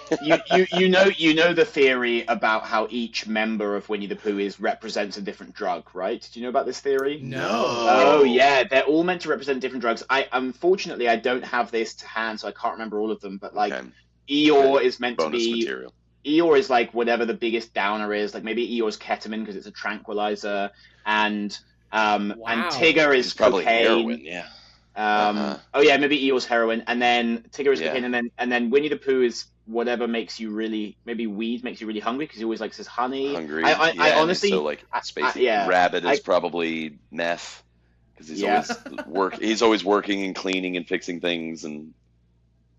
you know the theory about how each member of Winnie the Pooh represents a different drug, right? Do you know about this theory? No. Oh yeah, they're all meant to represent different drugs. Unfortunately I don't have this to hand, so I can't remember all of them. But like Okay. Eeyore is meant to Bonus be material. Eeyore is like whatever the biggest downer is. Like maybe Eeyore's ketamine because it's a tranquilizer, and and Wow. Tigger is It's probably cocaine. heroin. Yeah. Oh yeah, maybe Eeyore's heroin, and then Tigger is Yeah. cocaine, and then Winnie the Pooh is whatever makes you really, maybe weed makes you really hungry because he always likes his honey. Hungry. I Yeah, and he's honestly, so like spacey. yeah, Rabbit is I probably meth because he's yeah. always He's always working and cleaning and fixing things and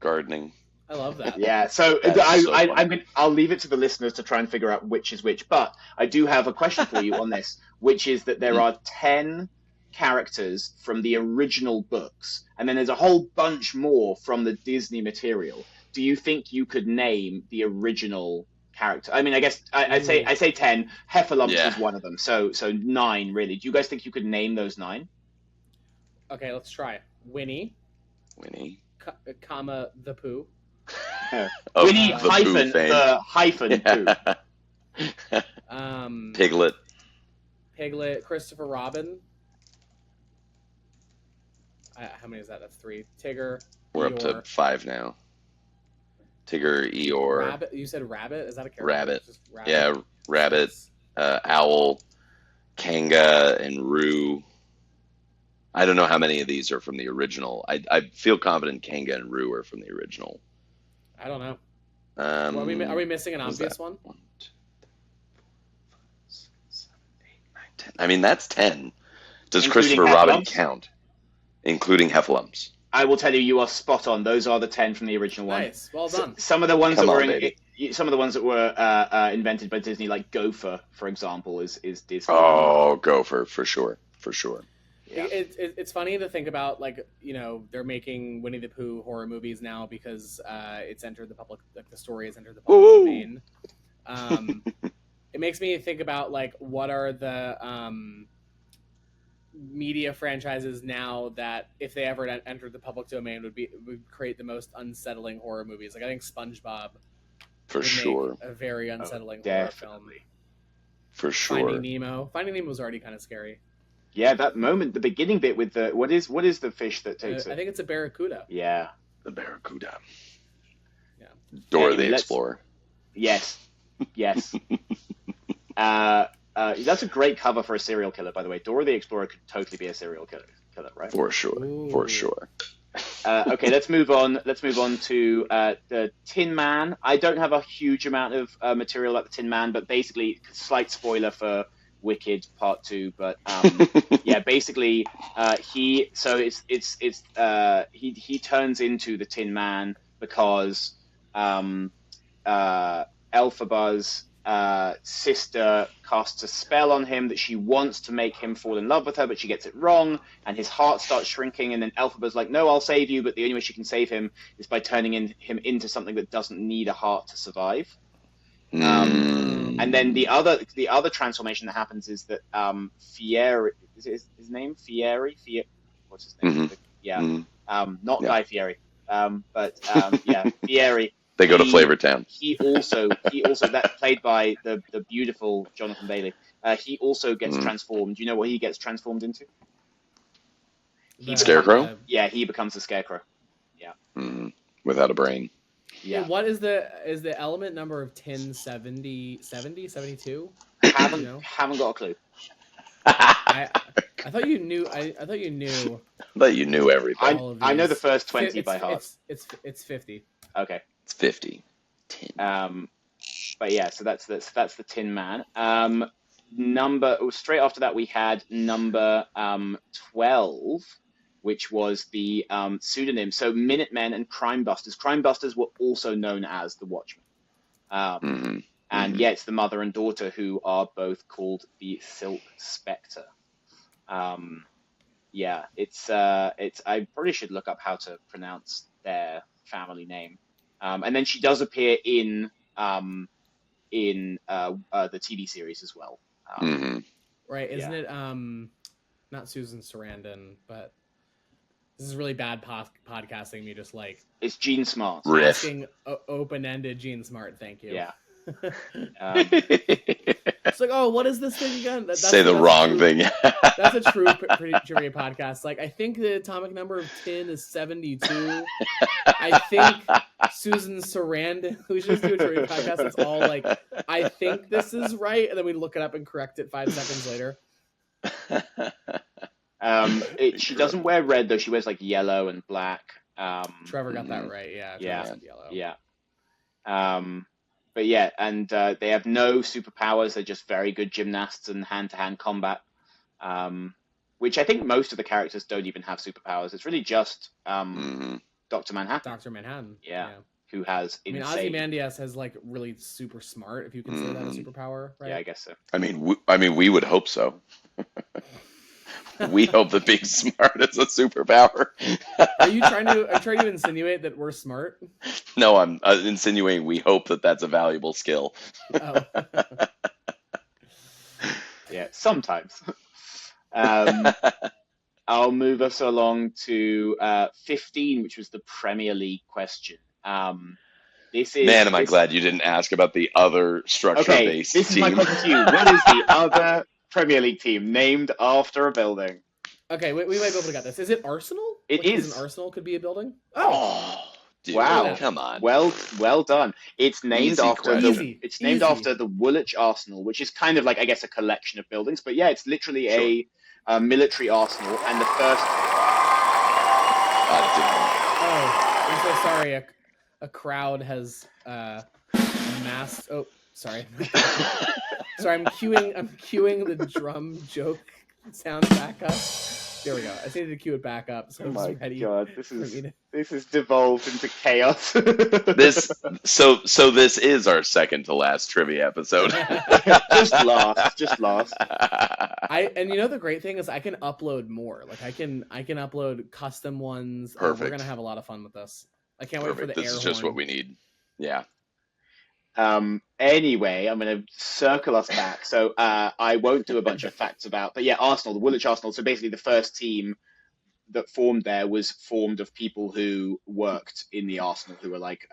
gardening. I love that. Yeah, so That's so funny. I'll leave it to the listeners to try and figure out which is which. But I do have a question for you on this, which is that there are 10 characters from the original books, and then there's a whole bunch more from the Disney material. Do you think you could name the original character? I mean, I guess I say 10. Heffalumps Yeah. is one of them, so 9 really. Do you guys think you could name those 9? Okay, let's try. Winnie, comma the Pooh. Of Winnie the Pooh fame. the hyphen Pooh. Piglet. Piglet, Christopher Robin. How many is that? That's 3. Tigger. We're Eeyore. up to 5 now. Tigger, Eeyore. Rabbit. You said Rabbit? Is that a character? Rabbit. Just Rabbit. Yeah, Rabbit, Owl, Kanga, and Roo. I don't know how many of these are from the original. I feel confident Kanga and Roo are from the original. I don't know. Are we missing an obvious that? one? 1, 2, 3, 4, 5, 6, 7, 8, 9, 10. I mean, that's 10. Does Including Christopher Robin Heffalumps? count? Including Heffalumps. I will tell you, you are spot on. Those are the 10 from the original one. Nice. Well done. Some of the ones Come that on, were baby. some of the ones that were invented by Disney, like Gopher, for example, is Disney. Oh, Gopher, for sure. For sure. Yeah. It's funny to think about, like, you know, they're making Winnie the Pooh horror movies now because it's entered the public, like the story has entered the public Woo! domain. It makes me think about, like, what are the media franchises now that if they ever entered the public domain would create the most unsettling horror movies. Like I think SpongeBob For would sure. make a very unsettling horror film. Definitely. For sure. Finding Nemo was already kind of scary. Yeah, that moment, the beginning bit with the what is the fish that takes I it? think it's a barracuda. Yeah. The Barracuda. Yeah. Dora Anyway, the let's- Explorer. Yes. Yes. That's a great cover for a serial killer, by the way. Dora the Explorer could totally be a serial killer, right? For sure. Ooh. For sure. Okay, let's move on. Let's move on to the Tin Man. I don't have a huge amount of material about the Tin Man, but basically, slight spoiler for Wicked Part 2. But yeah, basically, he turns into the Tin Man because Elphaba's sister casts a spell on him that she wants to make him fall in love with her, but she gets it wrong, and his heart starts shrinking, and then Elphaba's like, no, I'll save you, but the only way she can save him is by turning him into something that doesn't need a heart to survive. And then the other transformation that happens is that Fieri, is it his name? Fieri? What's his name? Yeah. Not Guy Fieri. But yeah, Fieri. They go to Flavortown. He also that played by the beautiful Jonathan Bailey. He also gets transformed. Do you know what he gets transformed into? Scarecrow? Yeah, he becomes a scarecrow. Yeah. Without a brain. Yeah. What is the element number of 1070, 72? Haven't got a clue. I thought you knew. I thought you knew. But you knew everything. I know the first 20 by heart. It's 50. Okay. It's 50. 10. But yeah, so that's the Tin Man. Straight after that we had number 12, which was the pseudonym. So Minutemen and Crime Busters. Crime Busters were also known as the Watchmen. And yeah, it's the mother and daughter who are both called the Silk Spectre. Yeah, it's I probably should look up how to pronounce their family name. And then she does appear in the TV series as well. Hmm. Right? Isn't Yeah. it not Susan Sarandon, but this is really bad podcasting. Me just like It's Jean Smart. Riff. asking open-ended Jean Smart. Thank you. Yeah. Um, It's like, oh, what is this thing again? Say the wrong thing. That's a true trivia podcast. Like, I think the atomic number of tin is 72. I think Susan Sarandon, we should just do a trivia podcast. It's all like, I think this is right, and then we look it up and correct it 5 seconds later. she doesn't wear red though. She wears like yellow and black. Trevor got that right. Yeah. Yeah. Trevor said yellow. Yeah. But yeah, and they have no superpowers. They're just very good gymnasts and hand-to-hand combat. Which I think most of the characters don't even have superpowers. It's really just Dr. Manhattan. Dr. Manhattan. Yeah. Who has insane... I mean, Ozymandias has like really super smart, if you consider that a superpower, right? Yeah, I guess so. I mean, we would hope so. We hope that being smart is a superpower. Are you trying to insinuate that we're smart? No, I'm insinuating we hope that that's a valuable skill. Oh. Yeah, sometimes. I'll move us along to 15, which was the Premier League question. This is... Man, am I glad you didn't ask about the other structure-based team. This is my question to you. What is the other Premier League team named after a building? Okay, we might be able to get this. Is it Arsenal? It is. An Arsenal could be a building? Oh, dude, wow! Come on. Well done. It's named after the Woolwich Arsenal, which is kind of like, I guess, a collection of buildings. But yeah, it's literally a military arsenal, and the first. Oh, I'm so sorry. A crowd has amassed. Oh, sorry. Sorry, I'm queuing the drum joke sound back up. There we go. I just needed to cue it back up. So oh my ready god, this is devolved into chaos. So this is our second to last trivia episode. just last. And you know the great thing is I can upload more. Like I can upload custom ones. Perfect. We're gonna have a lot of fun with this. I can't wait for the air This is just what we need. Yeah. Anyway, I'm going to circle us back. So I won't do a bunch of facts about, but yeah, Arsenal, the Woolwich Arsenal. So basically, the first team that formed there was formed of people who worked in the Arsenal, who were like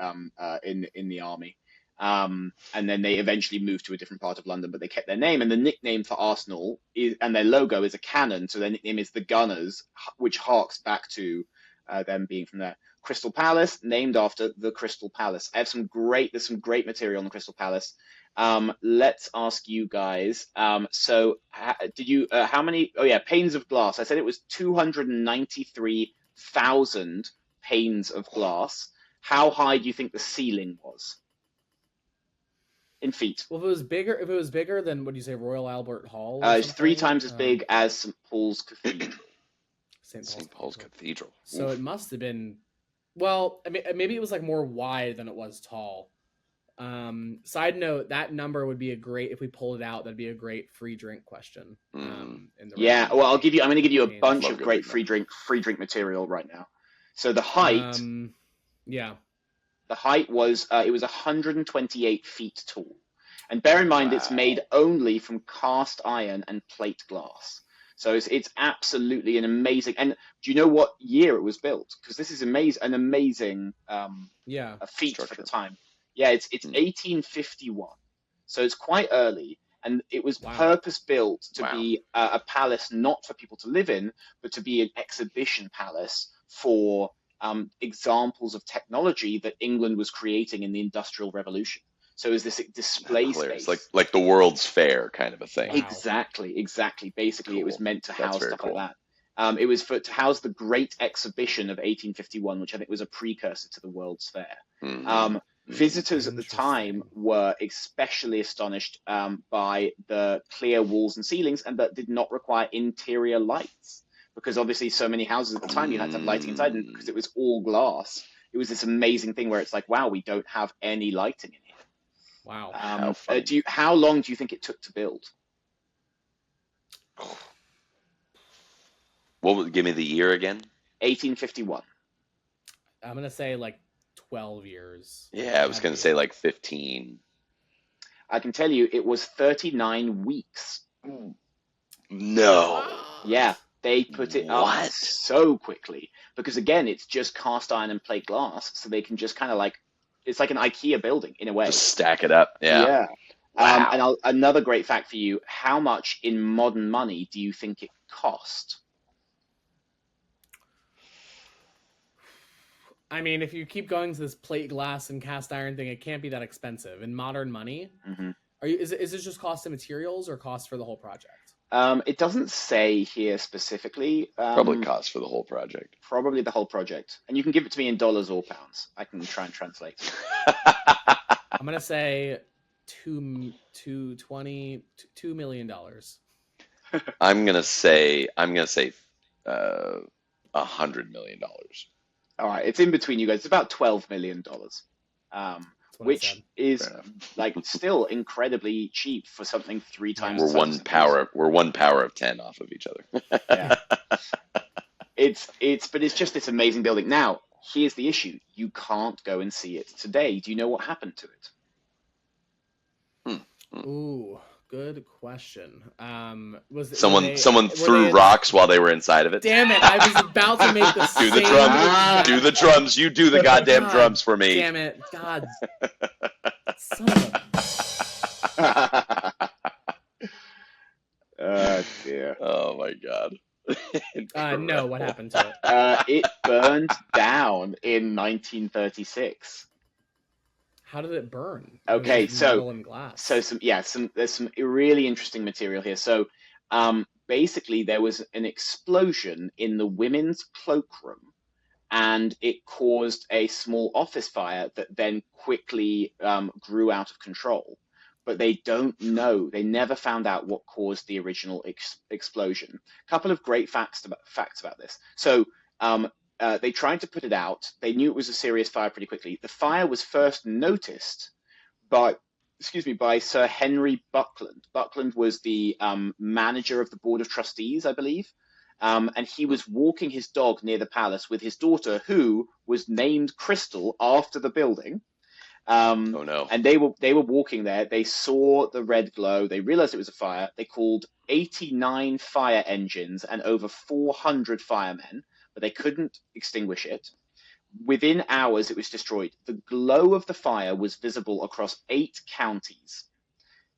in the army, and then they eventually moved to a different part of London, but they kept their name. And the nickname for Arsenal and their logo is a cannon, so their nickname is the Gunners, which harks back to them being from there. Crystal Palace, named after the Crystal Palace. There's some great material on the Crystal Palace. Let's ask you guys. So did you, how many, panes of glass. I said it was 293,000 panes of glass. How high do you think the ceiling was? In feet. Well, if it was bigger than, what do you say, Royal Albert Hall? It's 3 times as big as St. Paul's Cathedral. St. Paul's Cathedral. So it must have been, well, I mean, maybe it was like more wide than it was tall. Side note, that number would be if we pulled it out, that'd be a great free drink question. I'm going to give you a bunch of great free drink material right now. So the height, the height was, it was 128 feet tall. And bear in mind, It's made only from cast iron and plate glass. So it's absolutely an amazing. And do you know what year it was built? Because this is an amazing a feat for the time. Yeah, it's 1851, so it's quite early, and it was purpose built to be a palace not for people to live in, but to be an exhibition palace for examples of technology that England was creating in the Industrial Revolution. So it was this display space, like the World's Fair kind of a thing. Wow. Exactly. Basically, It was meant to house stuff like that. It was to house the Great Exhibition of 1851, which I think was a precursor to the World's Fair. Visitors at the time were especially astonished by the clear walls and ceilings, and that did not require interior lights, because obviously so many houses at the time you had to have lighting inside, and because it was all glass, it was this amazing thing where it's like, wow, we don't have any lighting in here. Wow. How long do you think it took to build? Give me the year again? 1851. I'm gonna say like 12 years. Yeah, I was going to say like 15. I can tell you it was 39 weeks. No. Yeah, they put it up What? so quickly because again, it's just cast iron and plate glass, so they can just kind of like it's like an IKEA building in a way. Just stack it up. Yeah. Yeah. Wow. And another great fact for you: how much in modern money do you think it cost? I mean, if you keep going to this plate glass and cast iron thing, it can't be that expensive. In modern money, Mm-hmm. is it just cost of materials or cost for the whole project? It doesn't say here specifically. Probably cost for the whole project. Probably the whole project. And you can give it to me in dollars or pounds. I can try and translate. I'm gonna say $2 million. I'm gonna say $100 million. All right, it's in between you guys. It's about $12 million, That's what I which said. is Fair enough. like still incredibly cheap for something three times We're the size one power of 10 off of each other. Yeah. But it's just this amazing building. Now, here's the issue. You can't go and see it today. Do you know what happened to it? Ooh, good question. Someone threw rocks while they were inside of it. Damn it! I was about to make the Do the same drums. exact- Do the drums. You do the goddamn God drums for me. Damn it! God, son of a... Dear. Oh my god. No, what happened to it? It burned down in 1936. How did it burn? Okay, It was just so- metal and glass. There's some really interesting material here. So basically there was an explosion in the women's cloakroom and it caused a small office fire that then quickly grew out of control. But they don't know. They never found out what caused the original explosion. A couple of great facts about this. So they tried to put it out. They knew it was a serious fire pretty quickly. The fire was first noticed by Sir Henry Buckland. Buckland was the manager of the Board of Trustees, I believe. And he was walking his dog near the palace with his daughter, who was named Crystal after the building. Oh no. And they were walking there. They saw the red glow. They realized it was a fire. They called 89 fire engines and over 400 firemen, but they couldn't extinguish it. Within hours, it was destroyed. The glow of the fire was visible across 8 counties.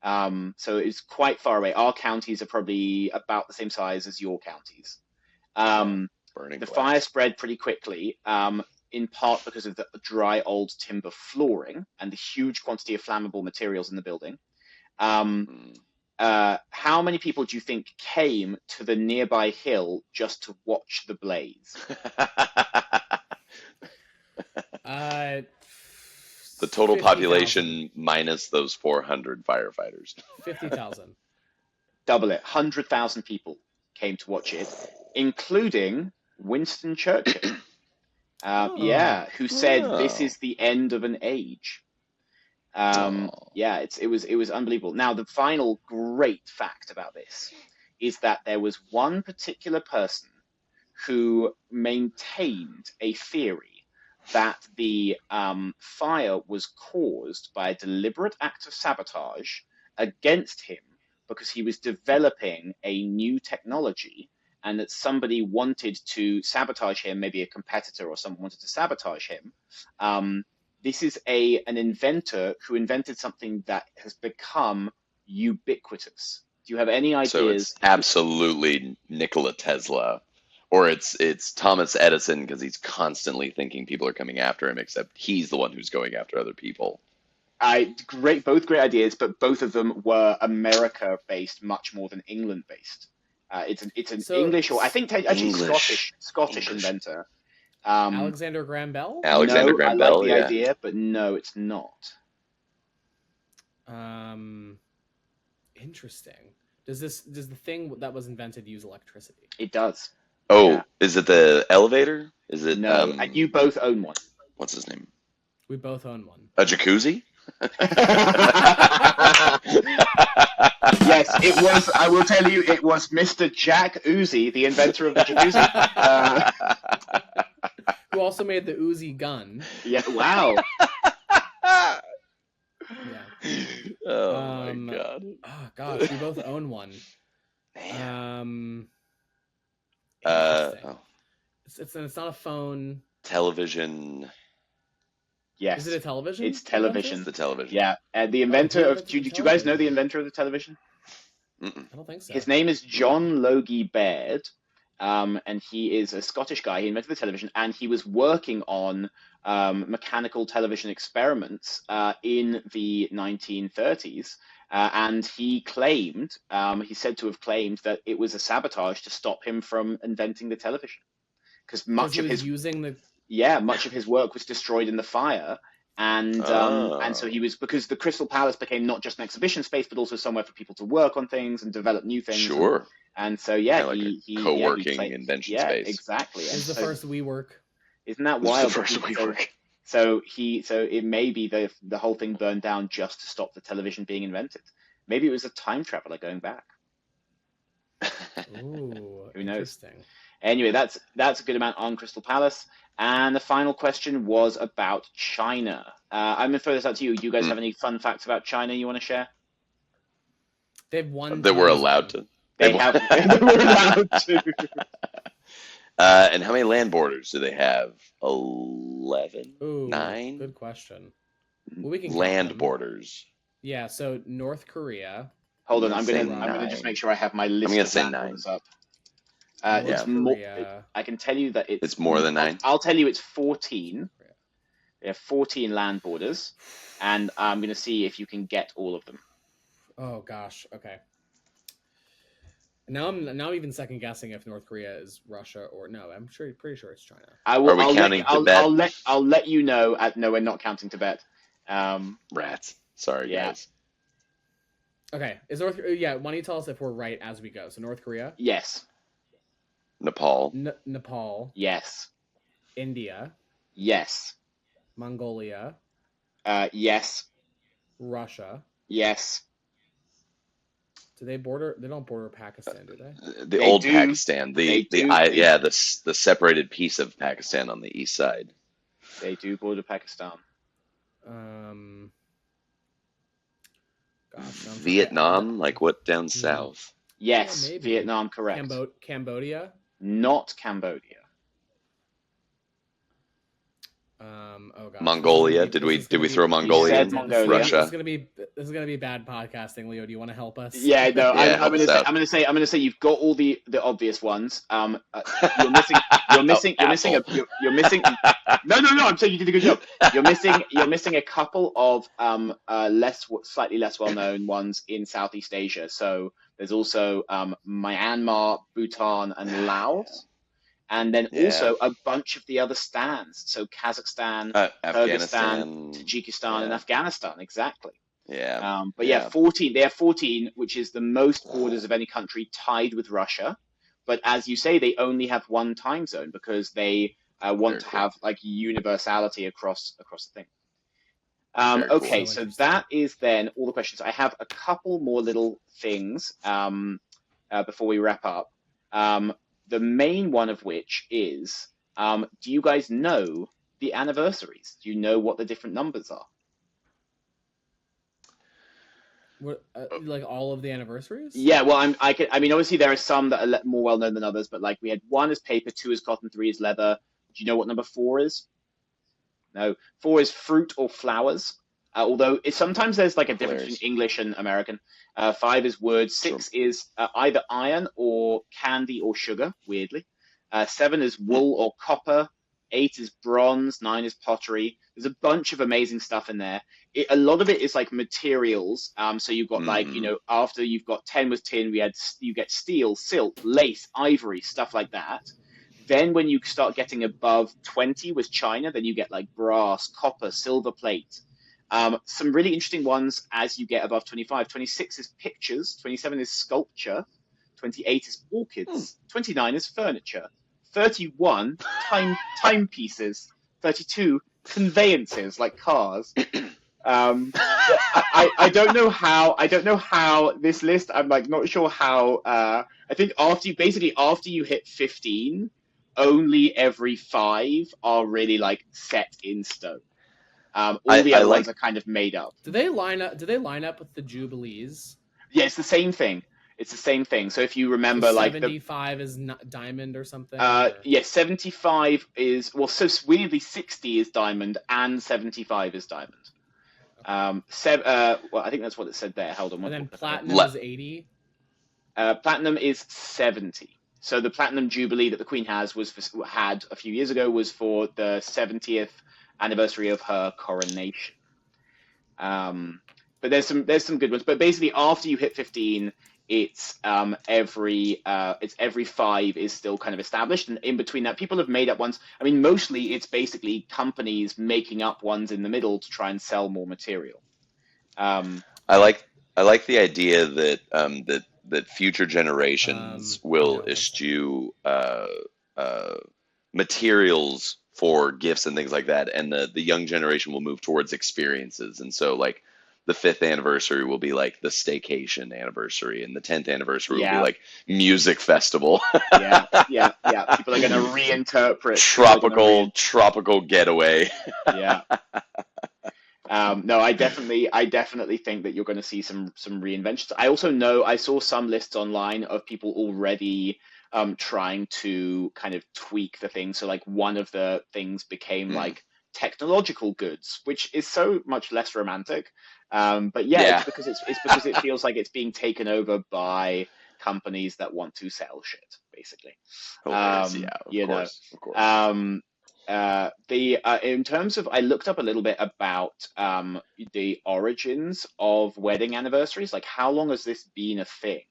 So it's quite far away. Our counties are probably about the same size as your counties. Burning The glass. fire spread pretty quickly, in part because of the dry old timber flooring and the huge quantity of flammable materials in the building. How many people do you think came to the nearby hill just to watch the blaze? The total 50,000. population minus those 400 firefighters. 50,000. Double it. 100,000 people came to watch it, including Winston Churchill. Who said this is the end of an age. It was unbelievable. Now, the final great fact about this is that there was one particular person who maintained a theory that the fire was caused by a deliberate act of sabotage against him because he was developing a new technology and that somebody wanted to sabotage him, maybe a competitor or someone wanted to sabotage him. This is an inventor who invented something that has become ubiquitous. Do you have any ideas? So it's absolutely Nikola Tesla, or it's Thomas Edison because he's constantly thinking people are coming after him, except he's the one who's going after other people. Both great ideas, but both of them were America-based much more than England-based. It's an English, or I think actually Scottish inventor. Alexander Graham Bell? Alexander No, Graham I Bell, like the yeah. idea, but no, it's not. Interesting. Does the thing that was invented use electricity? It does. Oh, Yeah. is it the elevator? Is it No, and you both own one. what's his name? We both own one. A jacuzzi? Yes, it was. I will tell you, it was Mr. Jack Uzi, the inventor of the jacuzzi. who also made the Uzi gun. Yeah. Wow. Yeah. Oh my god. Oh gosh, we both own one. Man. Interesting. Oh. It's not a phone. Television. Yes. Is it a television? It's It's television. the television. Yeah. The inventor who of. invented Do the you guys know the television? inventor of the television? Mm-mm. I don't think so. His name is John Logie Baird, and he is a Scottish guy. He invented the television, and he was working on mechanical television experiments in the 1930s. And he claimed, he's said to have claimed that it was a sabotage to stop him from inventing the television, because much he of was his using the much of his work was destroyed in the fire. And so he was, because the Crystal Palace became not just an exhibition space, but also somewhere for people to work on things and develop new things. Sure. And so yeah, Kinda like a he co-working claimed, invention space. exactly. It And was the so, first WeWork. isn't that This was wild? the first that he- WeWork. so it may be the whole thing burned down just to stop the television being invented. Maybe it was a time traveler going back. Ooh, Who knows? interesting. Anyway, that's a good amount on Crystal Palace. And the final question was about China. I'm going to throw this out to you. Do you guys have any fun facts about China you want to share? They have one. That we're time allowed zone. to. They have. We're allowed to. And how many land borders do they have? 11? Ooh, 9? good question. Well, we can count Land them. borders. Yeah, so North Korea. Hold on, I'm I'm gonna gonna say just 9. make sure I have my list gonna of say land 9. borders up. North It's more. Korea. I can tell you that It's more than 9? I'll tell you it's 14. They have 14 land borders, and I'm going to see if you can get all of them. Oh gosh. Okay. Now I'm even second guessing if North Korea is Russia or no. I'm pretty sure it's China. I will. Are we I'll counting let, I'll, Tibet? I'll let you know. No, we're not counting Tibet. Rats. Sorry, Yeah. guys. Okay. Is North? Yeah. Why don't you tell us if we're right as we go? So North Korea, Yes. Nepal. Nepal, Yes. India, Yes. Mongolia, Yes. Russia. Yes. Do they border? They don't border Pakistan, do they? The They old do. Pakistan. They do. The separated piece of Pakistan on the east side. They do border Pakistan. Gosh, Vietnam, like what down south? Yes. Yeah, maybe. Vietnam, correct. Cambodia. Not Cambodia. Oh gosh. Mongolia. Did we throw Mongolia said in? Mongolia. Russia. This is gonna be bad podcasting, Leo. Do you want to help us? Yeah, no, Yeah, I'm help us out. gonna say you've got all the obvious ones. You're missing. You're missing. You're missing. No. I'm saying you did a good job. You're missing a couple of slightly less well known ones in Southeast Asia. So there's also Myanmar, Bhutan, and Laos. And then also a bunch of the other stands. So Kazakhstan, Afghanistan, Kyrgyzstan, Tajikistan, and Afghanistan. Exactly. Yeah. But yeah, 14. They have 14, which is the most borders of any country, tied with Russia. But as you say, they only have one time zone because they want to have like universality across the thing. Okay, So so that is then all the questions. I have a couple more little things before we wrap up. The main one of which is, do you guys know the anniversaries? Do you know what the different numbers are? What, like all of the anniversaries? Yeah, well, I mean, obviously there are some that are more well known than others, but like we had 1 is paper, 2 is cotton, 3 is leather. Do you know what number 4 is? No, 4 is fruit or flowers. Although sometimes there's like a difference between English and American. 5 is wood. 6 is either iron or candy or sugar, weirdly. 7 is wool or copper. 8 is bronze. 9 is pottery. There's a bunch of amazing stuff in there. A lot of it is like materials. So you've got like, after you've got 10 was tin, you get steel, silk, lace, ivory, stuff like that. Then when you start getting above 20 with China, then you get like brass, copper, silver plate. Some really interesting ones as you get above 25. 26 is pictures. 27 is sculpture. 28 is orchids. 29 is furniture. 31 timepieces. 32 conveyances like cars. I don't know how this list. I'm like not sure how. I think after you hit 15. only every 5 are really like set in stone. All the I other ones like are kind of made up. Do they line up? Do they line up with the Jubilees? Yeah, it's the same thing. It's the same thing. So if you So remember, like the 75 is not diamond or something. Or... yeah, 75 is well, so weirdly 60 is diamond and 75 is diamond. Well, I think that's what it said there. Hold on. And then What- platinum Le- is 80. Platinum is 70. So the platinum jubilee that the Queen had a few years ago was for the 70th anniversary of her coronation. But there's some good ones. But basically, after you hit 15, it's every 5 is still kind of established, and in between that, people have made up ones. I mean, mostly it's basically companies making up ones in the middle to try and sell more material. I like the idea that that future generations will no, one eschew materials for gifts and things like that, and the young generation will move towards experiences. And so, like, the 5th anniversary will be like the staycation anniversary, and the 10th anniversary will be Yeah, like music festival, yeah. People are going to reinterpret. People are gonna tropical getaway. yeah. No, I definitely think that you're going to see some reinventions. I also know I saw some lists online of people already trying to kind of tweak the thing. So like one of the things became Mm. like technological goods, which is so much less romantic. But yeah, Yeah. it's because it feels like it's being taken over by companies that want to sell shit, basically. Hilarious. Yeah, You know. of course. In terms of, I looked up a little bit about the origins of wedding anniversaries. Like, how long has this been a thing?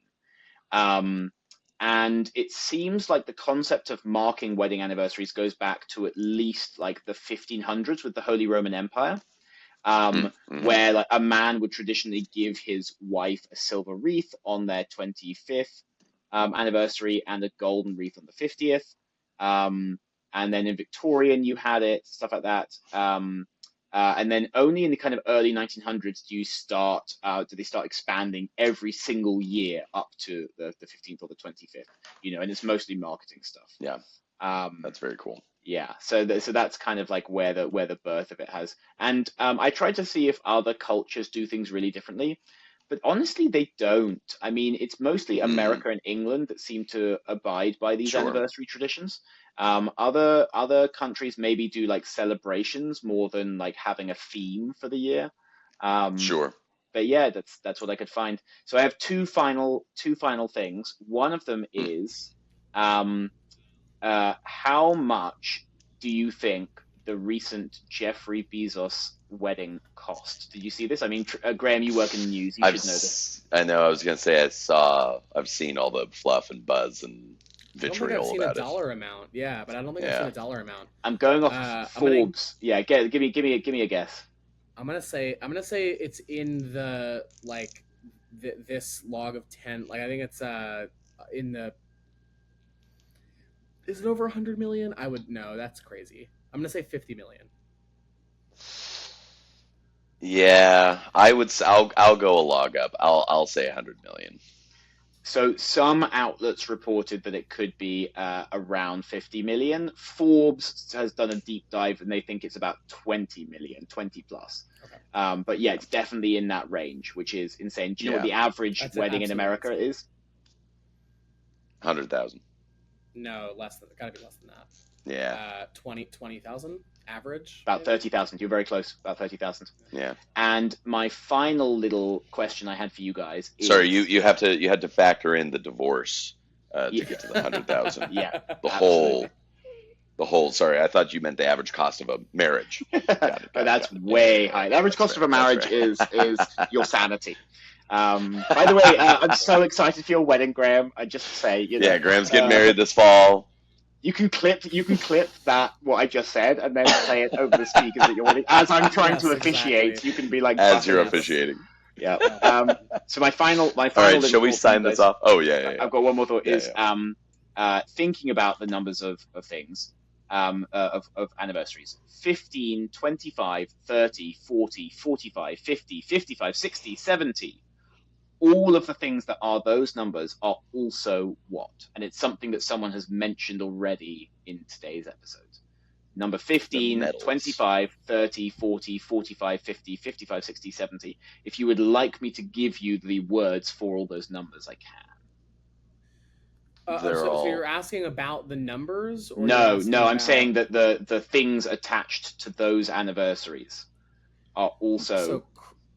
And it seems like the concept of marking wedding anniversaries goes back to at least like the 1500s with the Holy Roman Empire, where like a man would traditionally give his wife a silver wreath on their 25th anniversary and a golden wreath on the 50th. And then in Victorian, you had it, stuff like that. And then only in the kind of early 1900s do they start expanding every single year up to the 15th or the 25th, and it's mostly marketing stuff. Yeah, Um, that's very cool. yeah, so that's kind of like where the birth of it has. And I tried to see if other cultures do things really differently, but honestly, they don't. I mean, it's mostly America and England that seem to abide by these Sure. anniversary traditions. Other countries maybe do like celebrations more than like having a theme for the year. Sure. But yeah, that's what I could find. So I have two final things. One of them is how much do you think the recent Jeffrey Bezos wedding cost? Did you see this? I mean, Graham, you work in the news. You should know this. I know. I was gonna say I've seen all the fluff and buzz and I don't think vitriol I've seen a about it. dollar amount. Yeah, but I don't think I've seen a dollar amount. I'm going off Forbes. Yeah, give me a guess. I'm gonna say it's in the like this log of 10. Like I think it's in the. Is it over 100 million? I would no. That's crazy. I'm gonna say 50 million. Yeah, I'll go a log up. I'll say 100 million. So some outlets reported that it could be around 50 million. Forbes has done a deep dive and they think it's about 20 million, 20 plus. Okay. But yeah, it's definitely in that range, which is insane. Do you know what the average wedding in America is? 100,000. No, less than. Gotta be less than that. Yeah. 20,000 average. About 30,000. You're very close. About 30,000. Yeah. And my final little question I had for you guys is... Sorry, you had to factor in the divorce to get to the 100,000. Yeah. The whole. Sorry, I thought you meant the average cost of a marriage. Got it, that's way high. The average cost of a marriage is your sanity. By the way, I'm so excited for your wedding, Graham. I just say, yeah, Graham's getting married this fall. You can clip that what I just said and then play it over the speakers at your wedding as I'm trying to officiate. Exactly. You can be like as you're officiating. Yeah. So my final. All right, shall we sign this off? Oh yeah. I've got one more thought. Thinking about the numbers of things. Of anniversaries 15, 25, 30, 40, 45, 50, 55, 60, 70. all of the things that are those numbers are also what? And it's something that someone has mentioned already in today's episode. Number 15, 25, 30, 40, 45, 50, 55, 60, 70. If you would like me to give you the words for all those numbers, I can. So you're asking about the numbers? Or No, I'm saying that the things attached to those anniversaries are also... So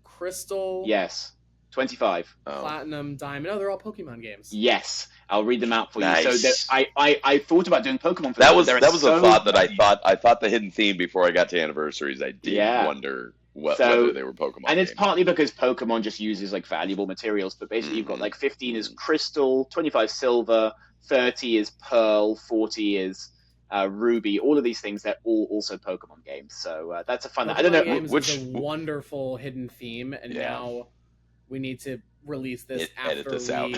crystal... Yes. 25. Platinum, diamond. Oh, they're all Pokemon games. Yes. I'll read them out for Nice. you. So I thought about doing Pokemon for that was a thought that I thought the hidden theme before I got to anniversaries. I did wonder whether they were Pokemon. And it's games. partly because Pokemon just uses like valuable materials, but basically you've got like 15 is crystal, 25 silver, 30 is pearl, 40 is ruby. All of these things, they're all also Pokemon games. So that's a fun. Pokemon I don't know games which is a wonderful hidden theme, and now we need to release this after edit this out.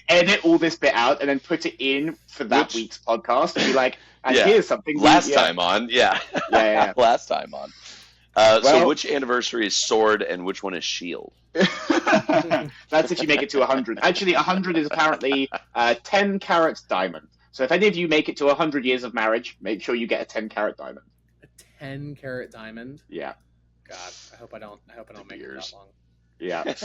edit all this bit out and then put it in for that week's podcast and be like, and here's something last time on. Last time on. So which anniversary is sword and which one is shield? That's if you make it to 100. Actually, 100 is apparently 10 carat diamond. So if any of you make it to 100 years of marriage, make sure you get a 10 carat diamond. A 10 carat diamond? Yeah. God, I hope I don't make it that long. Yeah.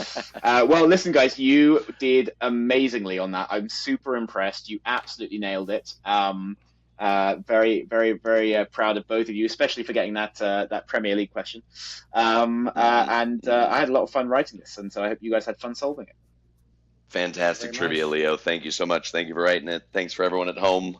Well, listen, guys, you did amazingly on that. I'm super impressed. You absolutely nailed it. Very, very, very proud of both of you, especially for getting that Premier League question. And I had a lot of fun writing this, and so I hope you guys had fun solving it. Fantastic trivia, Leo. Thank you so much. Thank you for writing it. Thanks for everyone at home.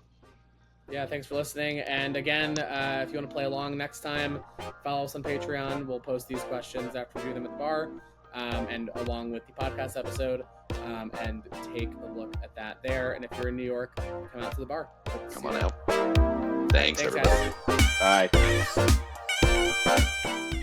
Yeah, thanks for listening. And again, if you want to play along next time, follow us on Patreon. We'll post these questions after we do them at the bar, and along with the podcast episode, and take a look at that there. And if you're in New York, come out to the bar. Come on out. Thanks everybody. Guys. Bye.